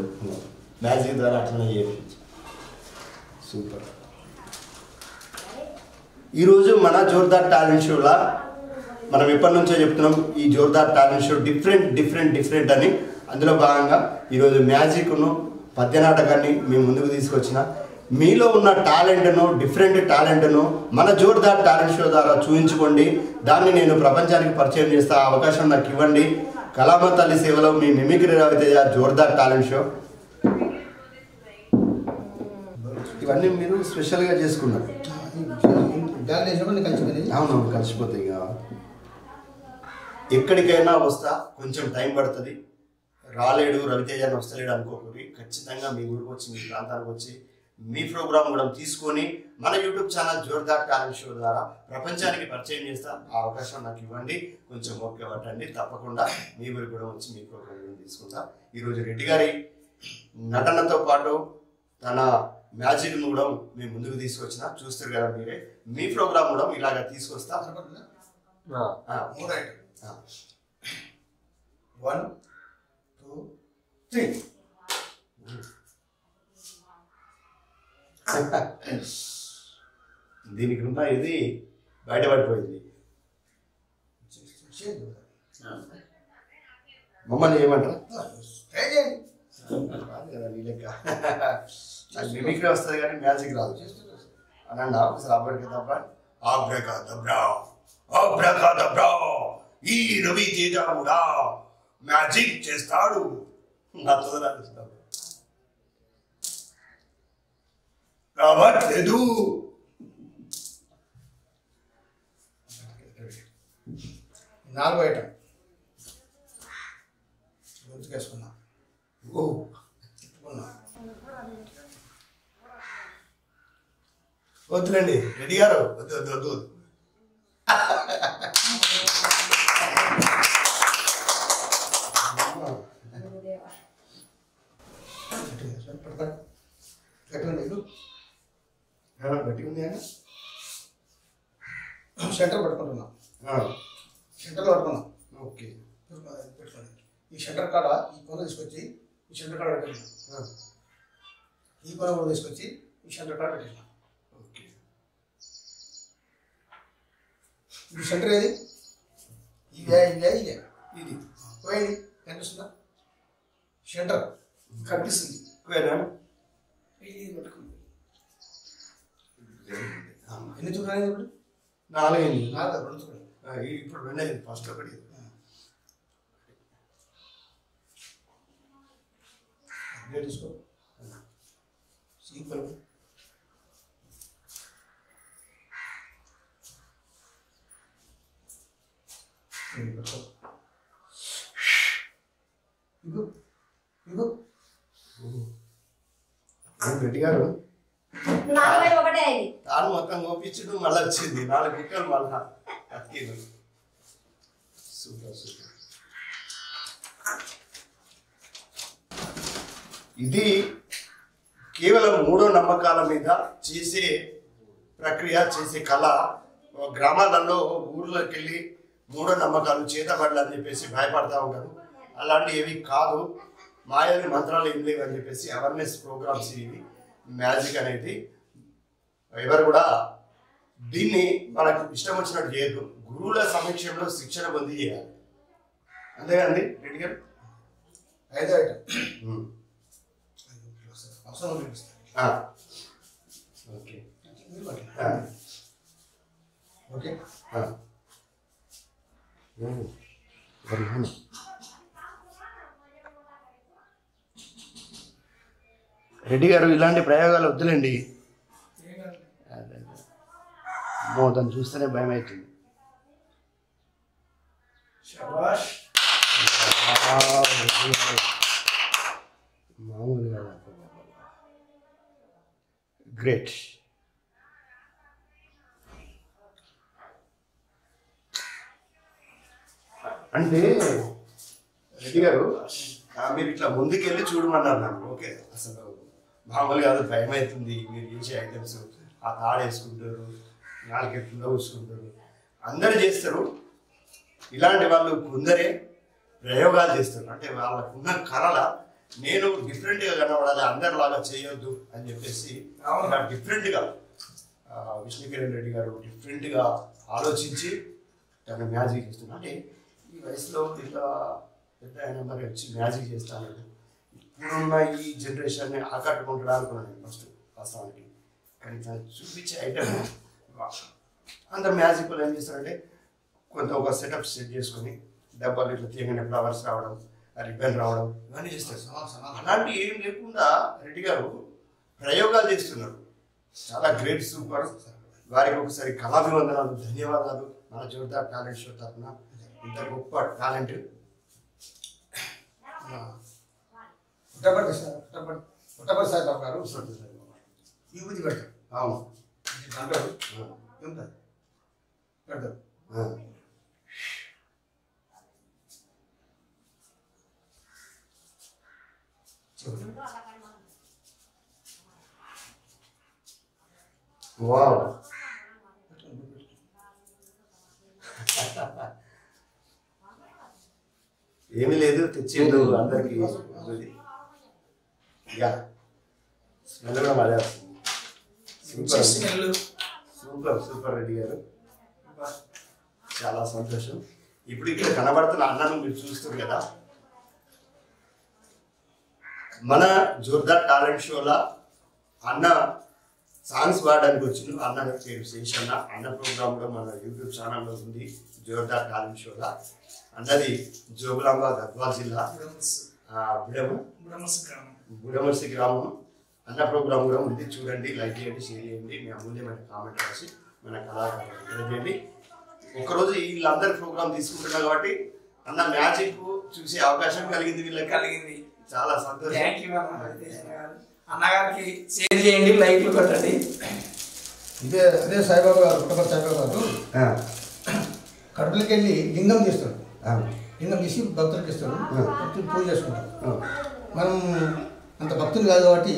మ్యాజిక్ ద్వారా అట్లనే చేయించు. సూపర్. ఈరోజు మన జోర్దార్ టాలెంట్ షోలా మనం ఎప్పటి నుంచో చెప్తున్నాం, ఈ జోర్దార్ టాలెంట్ షో డిఫరెంట్ అని. అందులో భాగంగా ఈరోజు మ్యాజిక్ను, పద్యనాటకాన్ని మేము ముందుకు తీసుకొచ్చిన. మీలో ఉన్న టాలెంట్ను, డిఫరెంట్ టాలెంట్ను మన జోర్దార్ టాలెంట్ షో ద్వారా చూపించుకోండి. దాన్ని నేను ప్రపంచానికి పరిచయం చేస్తా, అవకాశం నాకు ఇవ్వండి. కళామ తల్లి సేవలో మీ mimicry Raviteja, Jordar talent show. ఇవన్నీ మీరు స్పెషల్గా చేసుకున్నారు. దాని వేసినప్పుడు కలిసిపోయింది. అవునవును, కలిసిపోతాయి. ఇక ఎక్కడికైనా వస్తా, కొంచెం టైం పడుతుంది. రాలేడు రవితేజ అని వస్తలేడు అనుకోకూడదు. ఖచ్చితంగా మీ ఊరికి వచ్చి, మీ ప్రాంతానికి వచ్చి మీ ప్రోగ్రామ్ కూడా తీసుకొని మన YouTube channel Jordar talent show ద్వారా ప్రపంచానికి పరిచయం చేస్తా. ఆ అవకాశం నాకు ఇవ్వండి, కొంచెం ఓపిక పట్టండి. తప్పకుండా మీ ఊరికి కూడా వచ్చి మీ ప్రోగ్రామ్ కూడా తీసుకుంటా. ఈరోజు రెడ్డి గారి నటనతో పాటు తన మ్యాజిక్ను కూడా మేము ముందుకు తీసుకొచ్చిన చూస్తారు కదా మీరే. మీ ప్రోగ్రామ్ కూడా ఇలాగా తీసుకొస్తా. 1 2 3. దీనికి ఉన్న ఇది బయటపడిపోయింది. మమ్మల్ని ఏమంటారా? రాదు కదా నీ లెక్క. మిమిక్రీ వస్తుంది కానీ మ్యాజిక్ రాదు అనండి. ఒకసారి అబ్రకాదబ్రా ఈ రవితేజ కూడా మ్యాజిక్ చేస్తాడు. నాతో రాదు రావట్లేదు. నాలుగో ఐటమ్ గుర్తుకేసుకున్నా. వద్దులండి రెడ్డి గారు, వద్దు వద్దు వద్దు. గట్టి ఉంది ఆయన. సెంటర్ పట్టుకుంటున్నాం. సెంటర్లో పట్టుకున్నాం. ఓకే, పెట్టుకోండి. ఈ సెంటర్ కాడ ఈ కొన తీసుకొచ్చి ఈ సెంటర్ కాడ పెట్టేసాం. ఈ కొన కూడా తీసుకొచ్చి ఈ సెంటర్ కాడ పెట్టేసాం. ఓకే, ఇది సెంటర్ ఏది? ఇదే ఇదే ఇదే ఇది పోయింది. కనిపిస్తుందా? సెంటర్ కనిపిస్తుంది. ఇది పట్టుకుంది. ఎన్ని చూడాలి? ఇప్పుడు 4 అయింది. 4 2 చూడండి. ఇప్పుడు 2 అయింది. ఫస్ట్ ఒకటి తీసుకో. సింపుల్. ఇగో ఇగో రెడ్డి గారు ఒకటే అయింది. తాను మొత్తం గోపించుడు మళ్ళీ వచ్చింది. 4 గుక్కలు మళ్ళా అతికింది. Super super. ఇది కేవలం మూఢ నమ్మకాల మీద చేసే ప్రక్రియ, చేసే కళ. గ్రామాలలో ఊర్లోకి వెళ్ళి మూఢ నమ్మకాలు చేతబడలు అని చెప్పేసి భయపడతా ఉంటారు. అలాంటి ఏవి కాదు, మాయని మంత్రాలు ఏం లేవు అని చెప్పేసి అవేర్నెస్ ప్రోగ్రామ్స్ ఇవి. మ్యాజిక్ అనేది ఎవరు కూడా దీన్ని మనకు ఇష్టం వచ్చినట్టు చేయదు. గురువుల సమక్షంలో శిక్షణ పొంది చేయాలి. అంతేగాండి రెడ్డి గారు? 5వ ఐటమ్ అవసరం ఓకే ఓకే. రెడ్డి గారు ఇలాంటి ప్రయోగాలు వద్దులేండి. దాన్ని చూస్తేనే భయం అవుతుంది. మామూలుగా గ్రేట్. అంటే రెడ్డి గారు మీరు ఇట్లా ముందుకెళ్ళి చూడమన్నారు నాకు. ఓకే, అసలు మామూలుగా అది భయం అవుతుంది. మీరు చేసే ఐటమ్స్ ఆ తాడేసుకుంటారు, 4 ఎట్లలో చూసుకుంటారు, అందరు చేస్తారు. ఇలాంటి వాళ్ళు కొందరే ప్రయోగాలు చేస్తారు. అంటే వాళ్ళకున్న కళల నేను డిఫరెంట్గా కనబడాలి, అందరిలాగా చేయొద్దు అని చెప్పేసి డిఫరెంట్గా విష్ణుకిరణ్ రెడ్డి గారు డిఫరెంట్గా ఆలోచించి తన మ్యాజిక్ చేస్తున్నారు. అంటే ఈ వయసులో ఇట్లా పెద్ద ఆయన మరి వచ్చి మ్యాజిక్ చేస్తాను. ఇప్పుడున్న ఈ జనరేషన్ని ఆకట్టుకుంటాడు అనుకున్నాను నేను ఫస్ట్ వాస్తవానికి. కానీ తను చూపించే ఐటమ్ అందరు మ్యాజిక్ వాళ్ళు ఏం చేస్తారంటే కొంత ఒక సెటప్ సెట్ చేసుకొని డబ్బాలు ఇట్లా తీయగానే ఫ్లవర్స్ రావడం, రిబ్బన్ రావడం, ఇవన్నీ చేస్తారు. అలాంటి ఏం లేకుండా రెడ్డి గారు ప్రయోగాలు చేస్తున్నారు. చాలా గ్రేట్, సూపర్. వారికి ఒకసారి కళాభివందనాలు, ధన్యవాదాలు. మన జోర్దార్ టాలెంట్ షో తరఫున ఇంత గొప్ప టాలెంట్. పుట్టపర్తి సాయిబాబు గారు ఈ బుద్ధి పెడతారు. అవును, అంటారు ఎంత పెడతారు. వావ్, ఏమీ లేదు, తెచ్చిండు అందరికి. యా, స్మెల్ కూడా బాగా వస్తుంది. సూపర్ సూపర్ రెడ్డి గారు, చాలా సంతోషం. ఇప్పుడు ఇక్కడ కనబడుతున్న అన్నను మీరు చూస్తారు కదా, మన జోర్దార్ టాలెంట్ షోలో అన్న సాంగ్స్ పాడడానికి వచ్చిన అన్న పేరు శేషన్న. అన్న ప్రోగ్రామ్ కూడా మన యూట్యూబ్ ఛానల్లో ఉంది, జోర్దార్ టాలెంట్ షోలో. అన్నది జోగులాంబ గద్వాల్ జిల్లా బుడమర్సి గ్రామం. అన్న ప్రోగ్రామ్ కూడా ఉంది, చూడండి, లైక్ చేయండి, షేర్ చేయండి, మీ అమూల్యమైన కామెంట్ రాసి మన కళాకారులు చేయండి. ఒకరోజు వీళ్ళందరి ప్రోగ్రామ్ తీసుకుంటున్నా కాబట్టి అన్న మ్యాజిక్ చూసే అవకాశం కలిగింది వీళ్ళకి. చాలా సంతోషం. అన్నగారికి షేర్ చేయండి, లైక్లు కొట్టండి. అదే సాయిబాబా గారు, పుట్టపర్తి సాయిబాబా గారు కడుపులకి వెళ్ళి లింగం తీస్తాడు. లింగం తీసి భక్తులకు ఇస్తాడు, భక్తులు పూజ చేసుకుంటాడు. మనం అంత భక్తులు కాదు కాబట్టి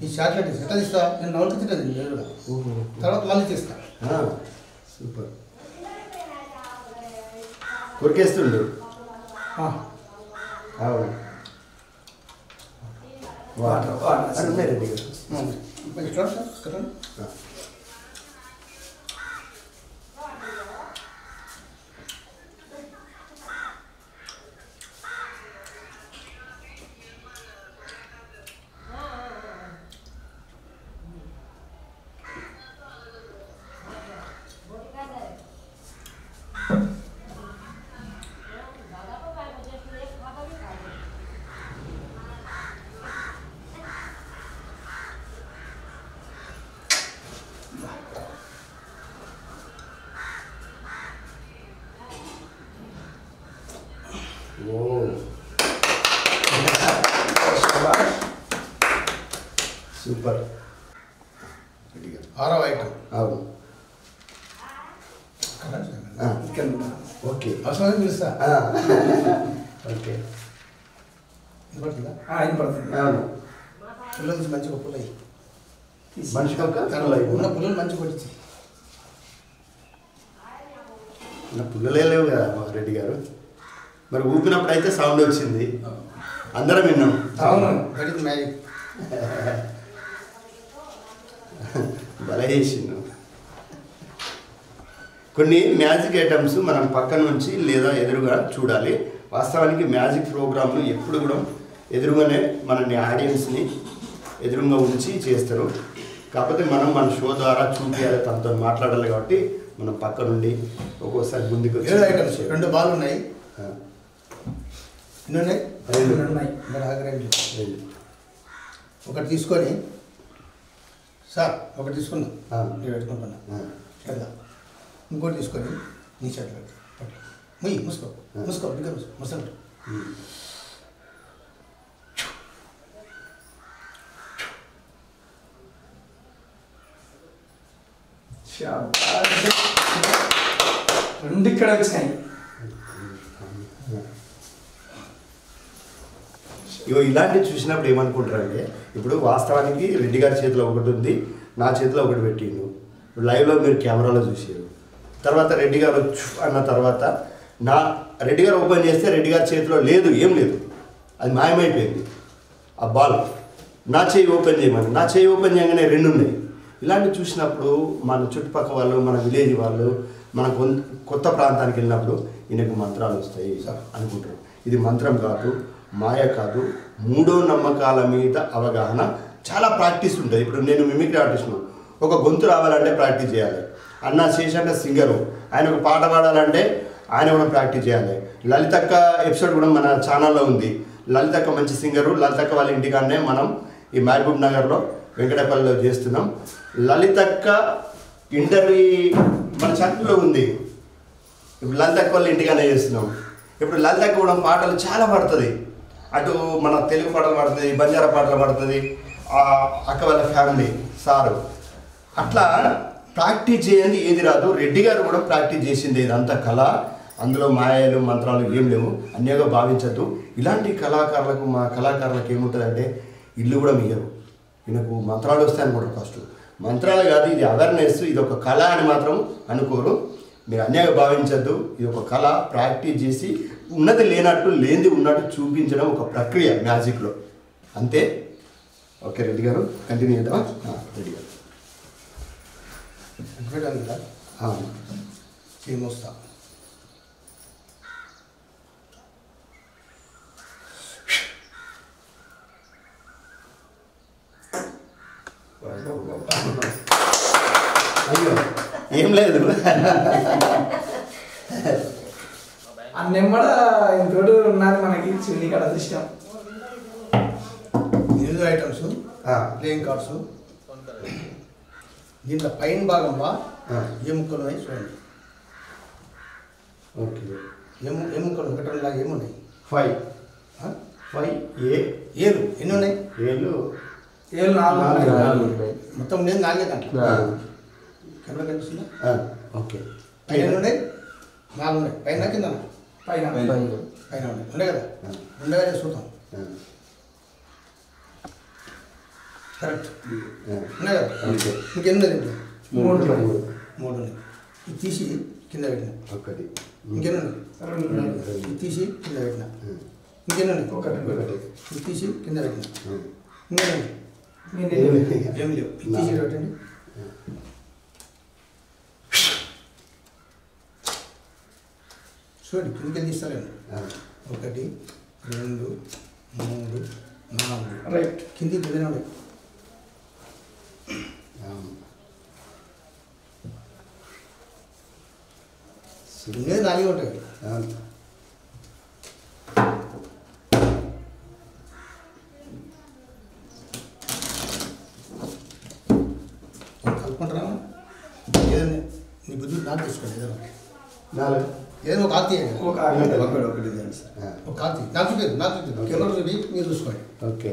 ఈ చాక్లెట్ ఎట్లా తీస్తా, నేను నవ్వుకి తింటుంది నేరుగా, తర్వాత మళ్ళీ తీస్తా. సూపర్, కొరికేస్తుండు. రెడ్డి గారు ఇట్లా సార్. సూపర్. 6వ ఐటమ్. అవును, ఓకే, అవసరమే పిలుస్తా. ఓకే, వినపడుతుందా? వినపడుతుంది. అవును, పుల్ల నుంచి మంచిగా పుల్లయి మనిషికి ఒక ఉన్న పుల్లలు మంచిగా కొట్టించి. పుల్లలే లేవు కదా రెడ్డి గారు. మరి ఊపినప్పుడు అయితే సౌండ్ వచ్చింది, అందరం విన్నాం. అవును, గడికి మ్యాజిక్ బల చేసిండు. కొన్ని మ్యాజిక్ ఐటమ్స్ మనం పక్క నుంచి లేదా ఎదురుగా చూడాలి. వాస్తవానికి మ్యాజిక్ ప్రోగ్రాంలు ఎప్పుడు కూడా ఎదురుగానే మనని ఆడియన్స్ని ఎదురుగా ఉంచి చేస్తారు. కాకపోతే మనం మన షో ద్వారా చూపించాలి, తనతో మాట్లాడాలి కాబట్టి మనం పక్క నుండి ఒక్కోసారి ముందుకు 7 ఐటమ్స్. 2 బాల్ ఉన్నాయి. ఎన్ని ఉన్నాయి? 2 ఉన్నాయి. ఒకటి తీసుకొని సార్, ఒకటి తీసుకున్నా, నేను పెట్టుకుంటున్నా కదా. ఇంకోటి తీసుకొని నీ చేతిలో పెట్టు. ముయ్యి, మూసుకో మూసుకో, బిడ్డ మూసుకో, ముసలి. రెండు ఇక్కడ వచ్చినాయి. ఇగో ఇలాంటివి చూసినప్పుడు ఏమనుకుంటారంటే, ఇప్పుడు వాస్తవానికి రెడ్డి గారి చేతిలో ఒకటి ఉంది, నా చేతిలో ఒకటి పెట్టిండు. లైవ్లో మీరు కెమెరాలో చూసారు. తర్వాత రెడ్డి గారు అన్న తర్వాత నా రెడ్డి గారు ఓపెన్ చేస్తే రెడ్డి గారి చేతిలో లేదు, ఏం లేదు, అది మాయమైపోయింది ఆ బాల్. నా చేయి ఓపెన్ చేయమని, నా చేయి ఓపెన్ చేయగానే 2 ఉన్నాయి. ఇలాంటివి చూసినప్పుడు మన చుట్టుపక్కల వాళ్ళు, మన విలేజ్ వాళ్ళు, మన కొత్త ప్రాంతానికి వెళ్ళినప్పుడు ఈయనకు మంత్రాలు వస్తాయి అనుకుంటారు. ఇది మంత్రం కాదు, మాయ కాదు, మూడో నమ్మకాల మీద అవగాహన. చాలా ప్రాక్టీస్ ఉంటుంది. ఇప్పుడు నేను మిమిక్రీ ఆర్టిస్ట్ను, ఒక గొంతు రావాలంటే ప్రాక్టీస్ చేయాలి. అన్న శేషన్న సింగరు, ఆయన ఒక పాట పాడాలంటే ఆయన కూడా ప్రాక్టీస్ చేయాలి. లలితక్క ఎపిసోడ్ కూడా మన ఛానల్లో ఉంది. లలితక్క మంచి సింగరు. లలితక్క వాళ్ళ ఇంటికాడనే మనం ఈ మహబూబ్ నగర్లో వెంకటపల్లిలో చేస్తున్నాం. లలితక్క ఇంటర్వ్యూ మన చక్కలో ఉంది. ఇప్పుడు లలితక్క వాళ్ళ ఇంటిగానే చేస్తున్నాం. ఇప్పుడు లలితక్క కూడా పాటలు చాలా పాడుతుంది. అటు మన తెలుగు పాటలు పాడుతుంది, బంజారా పాటలు పాడుతుంది, అక్క వాళ్ళ ఫ్యామిలీ సారు. అట్లా ప్రాక్టీస్ చేయండి ఏది రాదు. రెడ్డి గారు కూడా ప్రాక్టీస్ చేసింది. ఇదంతా కళ, అందులో మాయలు మంత్రాలు ఏం లేవు, అన్యగా భావించద్దు. ఇలాంటి కళాకారులకు మా కళాకారులకు ఏముంటుందంటే ఇల్లు కూడా మిగరు. ఈయనకు మంత్రాలు వస్తాయి అనుకుంటారు. ఫస్ట్ మంత్రాలు కాదు, ఇది అవేర్నెస్, ఇది ఒక కళ అని మాత్రం అనుకోరు. మీరు అన్యాయంగా భావించద్దు. ఇది ఒక కళ. ప్రాక్టీస్ చేసి ఉన్నది లేనట్టు లేనిది ఉన్నట్టు చూపించడం ఒక ప్రక్రియ మ్యాజిక్లో, అంతే. ఓకే రెడ్డి గారు కంటిన్యూ చేద్దామా? రెడ్డి గారు ఏమొస్తా అయ్యో ఏం లేదు. ఆ నెమ్మడ ఇంకోటి ఉన్నది మనకి చున్నీ కాడ ఇష్టం. Music items, playing cards. దీంట్లో పైన భాగంలో ఏ ముక్కలు ఉన్నాయి చూడండి. ఓకే ఏ ముక్కలు ఒకటి లాగా ఏమున్నాయి? 5 ఏలు ఎన్ని ఉన్నాయి? ఏళ్ళు ఏళ్ళు 4 మొత్తం నేను 4 గంటలు కెమెరా కనిపిస్తుందా? ఓకే. పైన ఎన్ని ఉన్నాయి? 4 ఉన్నాయి. పైన కింద పైన పైన ఉన్నాయి. ఉండే కదా, ఉండగా చూద్దాం. కరెక్ట్ ఉన్నాయి కదా. ఇంకెన్ని ఉన్నాయి? 3 ఉన్నాయి. ఇది తీసి కింద పెట్టిన. ఒకటి. ఇంకెన్ని ఉన్నాయి? ఇది తీసి కింద పెట్టిన. ఇంకెన్ని ఉన్నాయి? ఒకటి. ఇది తీసి కింద పెట్టిన. ఇంకెన్ని ఏమి లేవు. ఇది తీసి పెట్టండి. చూడండి కిందకి తీస్తారండి. 1 2 3 4 రైట్. కిందికి కిందనే ఉన్నాయి. ఉండేది 4 ఉంటాయి. కలుపుకుంటారా? ఏదైనా నీ బుద్ధి నాకు తీసుకోండి. ఏదైనా ఒక ఆర్తి ఒక ఆర్తి నాకు చూపేది, నాకు చూపేది. కెమెరా చూపి మీరు చూసుకోండి. ఓకే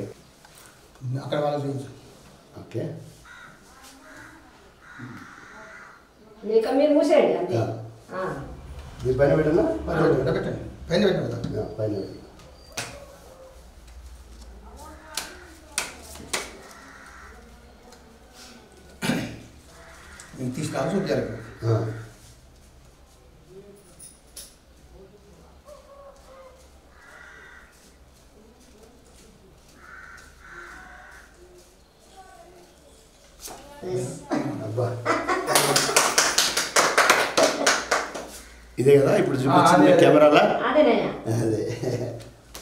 అక్కడ వాళ్ళకి చూపించు. ఓకే. ఇంకా మీరు మూసేయండి అంతే. మీరు పైన పెట్టన్నా? పెట్టండి. పైన పెట్టండి కదా. పైన పెట్టి నేను తీసుకురావాలి చూపించాలి. అబ్బా ఇదే కదా ఇప్పుడు చూపించింది కెమెరాలా? అదే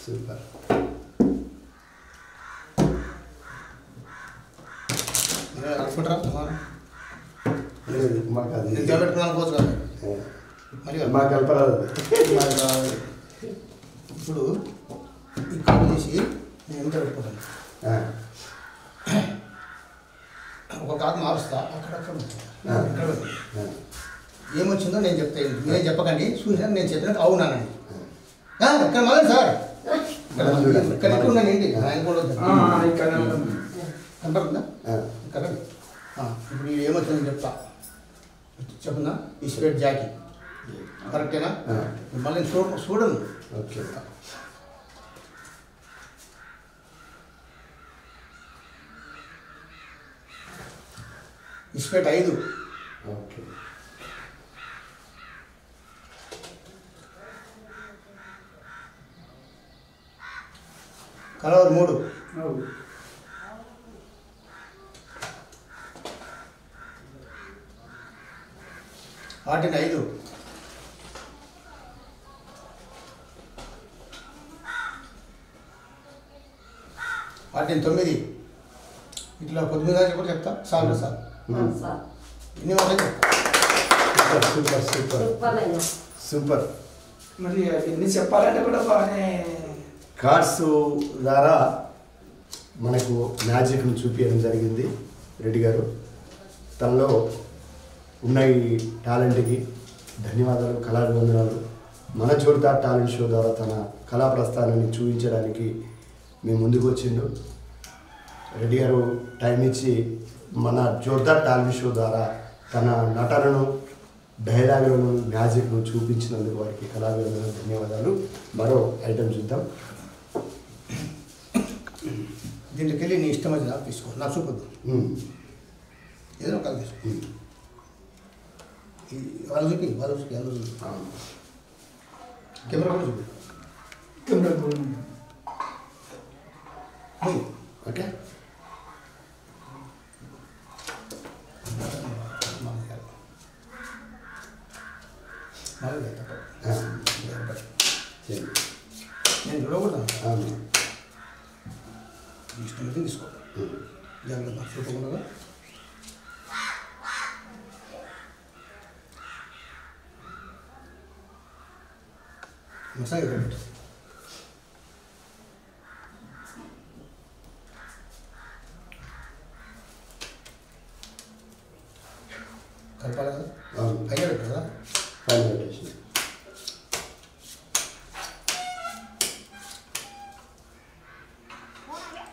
సూపర్. అనుకుంటారా? మాకు అది నిజం పెట్టుకున్నాను కోచు కదా. మరి మాకు కలపరాదు. ఇప్పుడు ఈ కాపు తీసి నేను ఎంత పెట్టుకుంటాను. ఒక కాకు మారుస్తా అక్కడక్కడ ఏమొచ్చిందో నేను చెప్తాను. నేను చెప్పకండి, చూసాను నేను చెప్పినట్టు అవునానండి. ఇక్కడ మళ్ళీ సార్ ఇక్కడ ఉన్నాను ఏంటి ఆయన కూడా కనపడుతుందా? ఇక్కడ ఇప్పుడు ఏమొచ్చిందని చెప్తా. చెప్పుందా? ఈ స్పేట్ జాకీ కరెక్టేనా? మళ్ళీ చూడను. ఓకే. ఇస్పేట్ 5. ఓకే. కలవర్ 3. వాటిని 5. వాటిని 9. ఇట్లా కొద్దిగా కూడా చెప్తా. సార్ సార్ ఎన్ని వాళ్ళకి సూపర్ సూపర్ సూపర్. మరి ఎన్ని చెప్పాలంటే కూడా బాగానే కార్డ్స్ ద్వారా మనకు మ్యాజిక్ను చూపించడం జరిగింది రెడ్డి గారు. తనలో ఉన్న ఈ టాలెంట్కి ధన్యవాదాలు, కళాభివందనాలు. మన జోర్దార్ టాలెంట్ షో ద్వారా తన కళా ప్రస్థానాన్ని చూపించడానికి మేము ముందుకు వచ్చిండు. రెడ్డి గారు టైం ఇచ్చి మన జోర్దార్ టాలెంట్ షో ద్వారా తన నటనను, డైలాగులను, మ్యాజిక్ను చూపించినందుకు వారికి కళాభివందనాలు, ధన్యవాదాలు. మరో ఐటెం చూద్దాం. దీంట్లోకి వెళ్ళి నీ ఇష్టం వచ్చి నాకు తీసుకో, నాకు చూపొద్దు, ఏదో కాదు తీసుకో. వాళ్ళు చూపి అందరూ చూపి, కెమెరా కూడా చూపి. కెమెరా ఓకే, నేను చూడకూడదు, అవును. ఇష్టం అయితే తీసుకో, జాగ్రత్త చూపకుండా. మసాలా పెట్టు, కలపాలి కదా, అవును. పైన పెట్టు కదా. పైన పెట్టేసి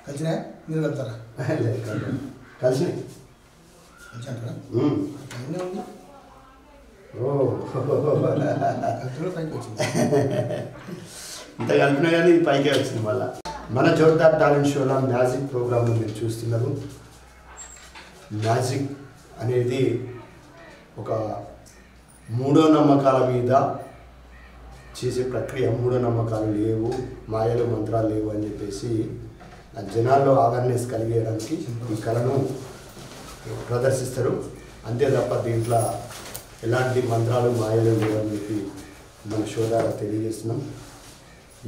కలిసినా మీరు కలుతారా? కలిసినాయి. కలిసి అంటారా? పైన ఉంది, కలిసి పైకి వచ్చింది. ఇంత కలిపినా కానీ ఇది పైకే వచ్చింది. మళ్ళీ మన జోర్దార్ టాలెంట్ షోలో మ్యాజిక్ ప్రోగ్రామ్ను మీరు చూస్తున్నారు. మ్యాజిక్ అనేది ఒక మూఢో నమ్మకాల మీద చేసే ప్రక్రియ. మూఢనమ్మకాలు లేవు, మాయలు మంత్రాలు లేవు అని చెప్పేసి జనాల్లో అవేర్నెస్ కలిగేయడానికి ఈ కళను ప్రదర్శిస్తారు. అంతే తప్ప దీంట్లో ఎలాంటి మంత్రాలు, మాయలు లేవు అని చెప్పి మన షో ద్వారా తెలియజేస్తున్నాం.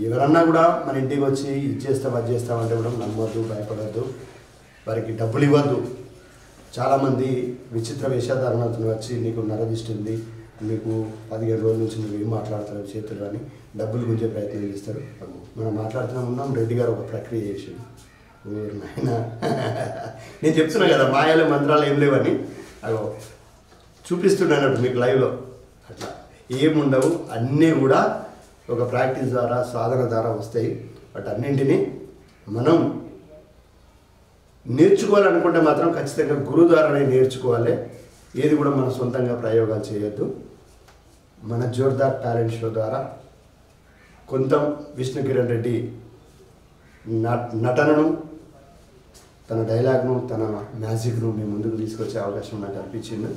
ఎవరన్నా కూడా మన ఇంటికి వచ్చి ఇచ్చేస్తాం, అది చేస్తామంటే కూడా నమ్మొద్దు, భయపడద్దు, వారికి డబ్బులు ఇవ్వద్దు. చాలామంది విచిత్ర వేషధారణతో వచ్చి నీకు నరదిస్తుంది, మీకు 15 రోజుల నుంచి నువ్వు ఏం మాట్లాడుతున్నావు చేతులు అని డబ్బులు గుంజే ప్రయత్నం చేస్తారు. మనం మాట్లాడుతున్నాం. రెడ్డి గారు ఒక ప్రక్రియ చేసిండు. నాయన నేను చెప్తున్నా కదా, మాయలు మంత్రాలు ఏం లేవని అవి చూపిస్తున్నాను మీకు లైవ్లో. అట్లా ఏముండవు, అన్నీ కూడా ఒక ప్రాక్టీస్ ద్వారా, సాధన ద్వారా వస్తాయి. బట్ అన్నింటినీ మనం నేర్చుకోవాలనుకుంటే మాత్రం ఖచ్చితంగా గురువు ద్వారానే నేర్చుకోవాలి. ఏది కూడా మనం సొంతంగా ప్రయోగాలు చేయొద్దు. మన జోర్దార్ టాలెంట్ షో ద్వారా కొంత విష్ణు కిరణ్ రెడ్డి నటనను, తన డైలాగ్ను, తన మ్యాజిక్ను మేము ముందుకు తీసుకొచ్చే అవకాశం నాకు అనిపించింది.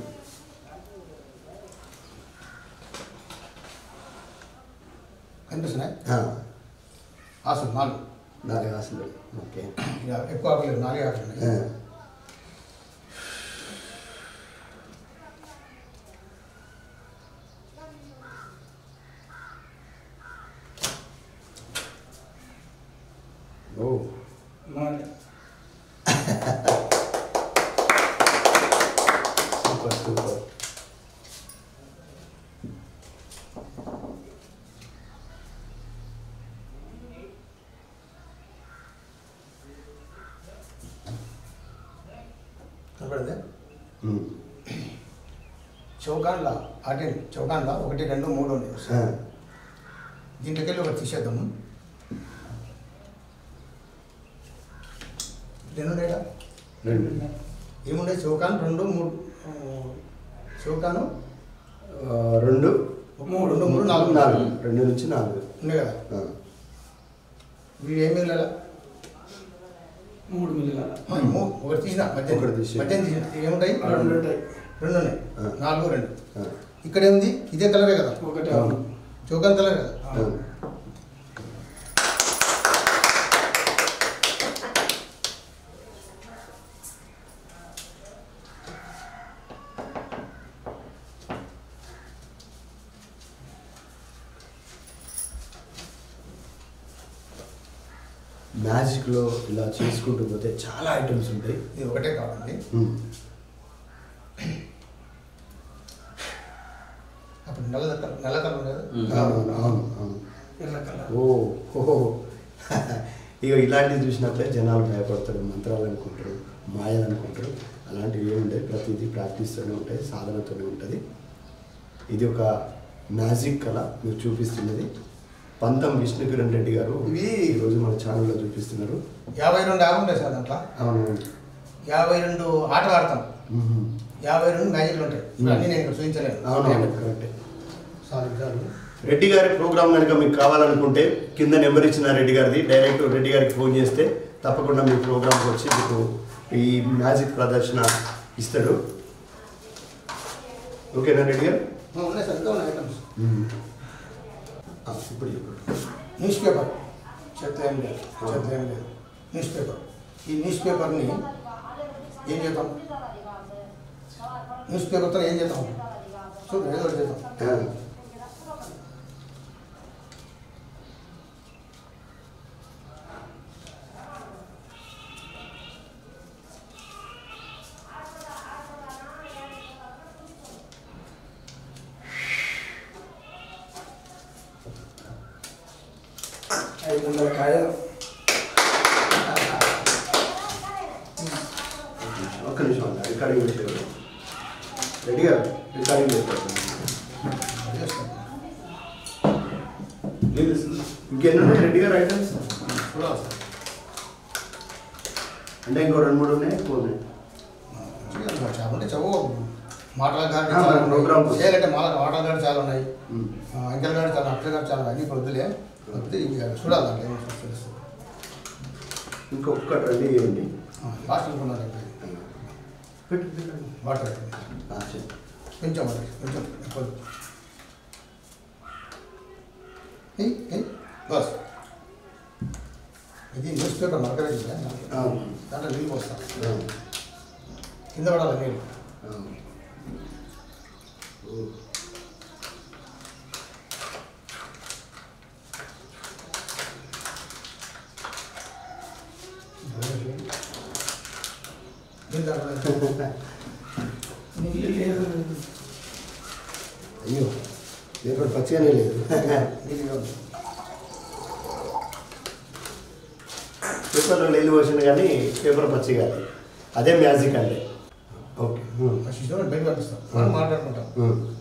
కనిపిస్తున్నాయి ఆశలు 4 ఆశలు. ఓకే, ఎక్కువ ఆకలేదు, 4 ఆశలు ఉన్నాయి. Super super. కనపడదే చౌకాన్లా అటే చౌకాన్లా 1, 2, 3 ఉన్నాయి. దీంట్లోకి వెళ్ళి ఒకటి తీసేద్దాము. 2 ఉన్నాయా? 2 ఏముండే? చౌకాన్ 2, 3 చౌకాను 2, 3, 4 2 నుంచి 4 ఉన్నాయి కదా. వీడు ఏమి వెళ్ళాలా? 3 మిలియన్ల ఒకటి తీసిన ఒకటి తీసి. 18 తీసిన ఏముంటాయి? 2 ఉంటాయి. 2 ఉన్నాయి. 4, 2 ఆ. ఇక్కడ ఏముంది? ఇదే కలరే కదా, ఒకటి చౌకాన్ కలర్ కదా. మ్యాజిక్లో ఇలా చేసుకుంటూ పోతే చాలా ఐటమ్స్ ఉంటాయి. ఇది ఒకటే కావాలి. అప్పుడు నల్ల కలర్ ఉంది కదా. అవును అవును అవును. ఎర్ర కలర్. ఓహో ఇక ఇలాంటివి చూసినప్పుడే జనాలు భయపడతారు, మంత్రాలు అనుకుంటారు, మాయలు అనుకుంటారు. అలాంటివి ఏముంటాయి, ప్రతిదీ ప్రాక్టీస్తూనే ఉంటాయి, సాధనతోనే ఉంటుంది. ఇది ఒక మ్యాజిక్ కళ మీరు చూపిస్తున్నది. పంతం విష్ణుకిరణ్ రెడ్డి గారు ఈరోజు మన ఛానల్లో చూపిస్తున్నారు. 52 ఆగుంటాయి సార్ దాంట్లో. అవును, 52 ఆటలు ఆడతాం, 52 మ్యాజిక్లు ఉంటాయి. అన్నీ నేను ఇక్కడ చూపించలేదు. అవునవును, కరెక్టే. సార్ రెడ్డి గారి ప్రోగ్రామ్ కనుక మీకు కావాలనుకుంటే కింద నెంబర్ ఇచ్చిన రెడ్డి గారిది, డైరెక్ట్ రెడ్డి గారికి ఫోన్ చేస్తే తప్పకుండా మీ ప్రోగ్రామ్కి వచ్చి మీకు ఈ మ్యాజిక్ ప్రదర్శన ఇస్తాడు. ఓకేనా రెడ్డి గారు? ఉన్నాయి సార్, ఇంకా ఉన్నాయి ఐటమ్స్. ఇప్పుడు న్యూస్ పేపర్ చెత్త ఏం లేదు, న్యూస్ పేపర్. ఈ న్యూస్ పేపర్ని ఏం చేద్దాం, న్యూస్ పేపర్తో ఏం చేద్దాం చూద్దాం, ఏదో చేద్దాం. ఒక్క నిమిషం అండి, రికార్డింగ్ చేసేవారు రెడ్డి గారు, రికార్డింగ్ చేస్తారు. ఇంకెన్ని ఉన్నాయి రెడ్డి గారు ఐటమ్స్? అంటే ఇంకో 2-3 ఉన్నాయి, ఎక్కువ ఉన్నాయి. అంటే చదువు మాటల ప్రోగ్రామ్ చేయాలంటే మాటల గారు చాలా ఉన్నాయి, అంకెల్ గారు చాలా, అట్ల గారు చాలా, అన్ని పొద్దులే చూడాలి. తెలుస్తుంది. ఇంకొకటి రెడీ చేయండి. లాస్ట్ అనుకున్నారు వాటర్ కొంచెం ఎక్కువ బస్. ఇది న్యూస్ పేపర్ మరకలేదు, దాంట్లో నీళ్ళు పోస్తాను, కింద పడాలి నీళ్ళు. అయ్యో, పేపర్ పచ్చిగానే లేదు. పేపర్లో నీళ్ళు పోసింది కానీ పేపర్ పచ్చిగా, అదే మ్యాజిక్ అంటే. ఓకే, బయట పంపిస్తాం, మనం మాట్లాడుకుంటాం,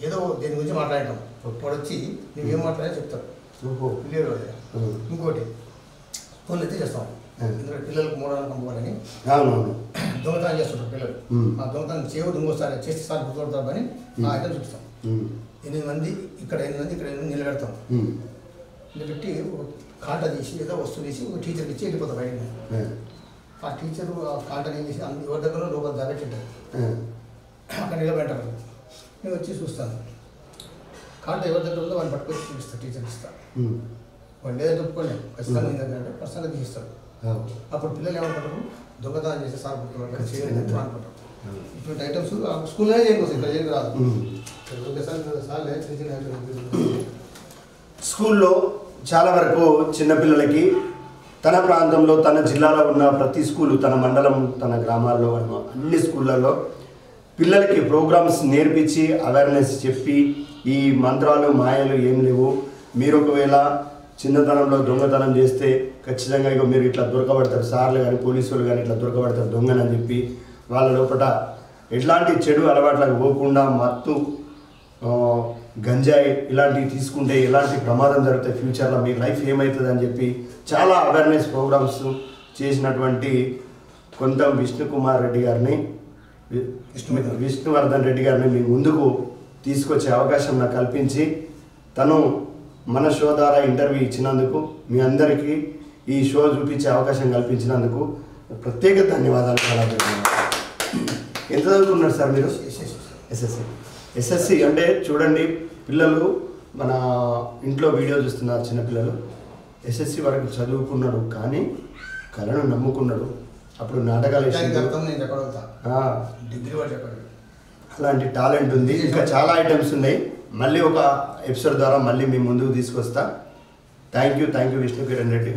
ఏదో దేని గురించి మాట్లాడటం. వాడు వచ్చి నువ్వు ఏం మాట్లాడే చెప్తారు. ఇంకోటి ఫోన్లు ఎత్తి చేస్తాం, ఎందుకంటే పిల్లలకు మూడాలను పంపుకోవాలని దొంగతనం చేస్తుంటారు పిల్లలు. ఆ దొంగతనం దొంగోస్తారు చేస్తే సార్ గుర్తుపడతారు అని ఆ ఐటమ్ చూపిస్తాం. 8 మంది ఇక్కడ, 8 మంది ఇక్కడ, 8 మంది నిలబెడతాం. నిలబెట్టి కాంట తీసి ఏదో వస్తువు తీసి ఒక టీచర్కి ఇచ్చి వెళ్ళిపోతాం బయట. ఆ టీచరు ఆ కాంటని ఏం చేసి ఎవరి దగ్గర లోపల దాపెట్టింటారు, అక్కడ నిలబెట్టారు. నేను వచ్చి చూస్తాను, కాంట ఎవరి దగ్గర ఉందో వాళ్ళు పట్టుకొని చూపిస్తాను, టీచర్కి ఇస్తాను. వాళ్ళు లేదంటే ఒప్పుకోండి, ఖచ్చితంగా ఏంటంటే ఖచ్చితంగా తీసిస్తారు. అప్పుడు పిల్లలు ఏమంటారు, దొంగతనం చేస్తే సార్ చేయలేదు అనుకుంటారు. ఇటువంటి ఐటమ్స్ స్కూల్లోనే చేయకపోతే ఇక్కడ చేయకు రాదు. స్కూల్లో చాలా వరకు చిన్నపిల్లలకి తన ప్రాంతంలో, తన జిల్లాలో ఉన్న ప్రతి స్కూలు, తన మండలం, తన గ్రామాల్లో ఉన్న అన్ని స్కూళ్ళల్లో పిల్లలకి ప్రోగ్రామ్స్ నేర్పించి అవేర్నెస్ చెప్పి ఈ మంత్రాలు మాయలు ఏం లేవు, మీరు ఒకవేళ చిన్నతనంలో దొంగతనం చేస్తే ఖచ్చితంగా ఇక మీరు ఇట్లా దొరకబడతారు, సార్లు కానీ పోలీసు వాళ్ళు కానీ ఇట్లా దొరకబడతారు దొంగనని చెప్పి వాళ్ళ లోపల ఎట్లాంటి చెడు అలవాట్లకు పోకుండా మత్తు, గంజాయి ఇలాంటివి తీసుకుంటే ఎలాంటి ప్రమాదం జరుగుతాయి, ఫ్యూచర్లో మీ లైఫ్ ఏమవుతుంది అని చెప్పి చాలా అవేర్నెస్ ప్రోగ్రామ్స్ చేసినటువంటి కొంతం విష్ణుకుమార్ రెడ్డి గారిని, విష్ణువర్ధన్ రెడ్డి గారిని మీ ముందుకు తీసుకొచ్చే అవకాశం నాకు కల్పించి తను మన షో ద్వారా ఇంటర్వ్యూ ఇచ్చినందుకు, మీ అందరికీ ఈ షో చూపించే అవకాశం కల్పించినందుకు ప్రత్యేక ధన్యవాదాలు. చాలా ఎంత చదువుకున్నారు సార్ మీరు? ఎస్ఎస్సి అంటే చూడండి, పిల్లలు మన ఇంట్లో వీడియో చూస్తున్నారు, చిన్నపిల్లలు ఎస్ఎస్సి వరకు చదువుకున్నాడు కానీ కళను నమ్ముకున్నాడు. అప్పుడు నాటకాలు అలాంటి టాలెంట్ ఉంది. ఇంకా చాలా ఐటమ్స్ ఉన్నాయి. మళ్ళీ ఒక ఎపిసోడ్ ద్వారా మళ్ళీ మీ ముందుకు తీసుకొస్తా. థ్యాంక్ యూ విష్ణుకిరణ్ రెడ్డి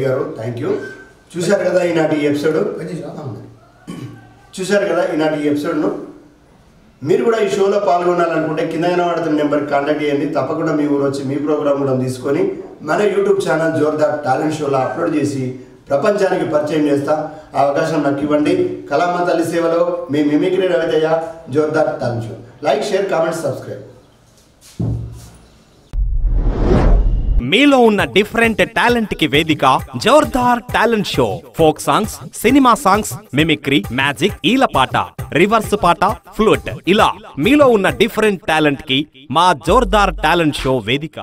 గారు థ్యాంక్ యూ. చూశారు కదా ఈనాటి ఈ ఎపిసోడ్, చూశారు కదా ఈనాటి ఈ ఎపిసోడ్ను. మీరు కూడా ఈ షోలో పాల్గొనాలనుకుంటే కింద కనబడుతున్న నెంబర్కి కాంటాక్ట్ చేయండి. తప్పకుండా మీ ఊరు వచ్చి మీ ప్రోగ్రామ్ కూడా తీసుకొని మన యూట్యూబ్ ఛానల్ జోర్దార్ టాలెంట్ షోలో అప్లోడ్ చేసి ప్రపంచానికి పరిచయం చేస్తా. ఆ అవకాశం నాకు ఇవ్వండి. కళామ తల్లి సేవలో మీ mimicry Ravitayya, Zordaar talent show. Like, share, comment, subscribe. మీలో ఉన్న డిఫరెంట్ టాలెంట్ కి వేదిక Zordaar talent show. Folk songs, cinema songs, mimicry, magic, ఈలపాట, రివర్స్ పాట, ఫ్లూట్, ఇలా మీలో ఉన్న డిఫరెంట్ టాలెంట్ కి మా జోర్దార్ టాలెంట్ షో వేదిక.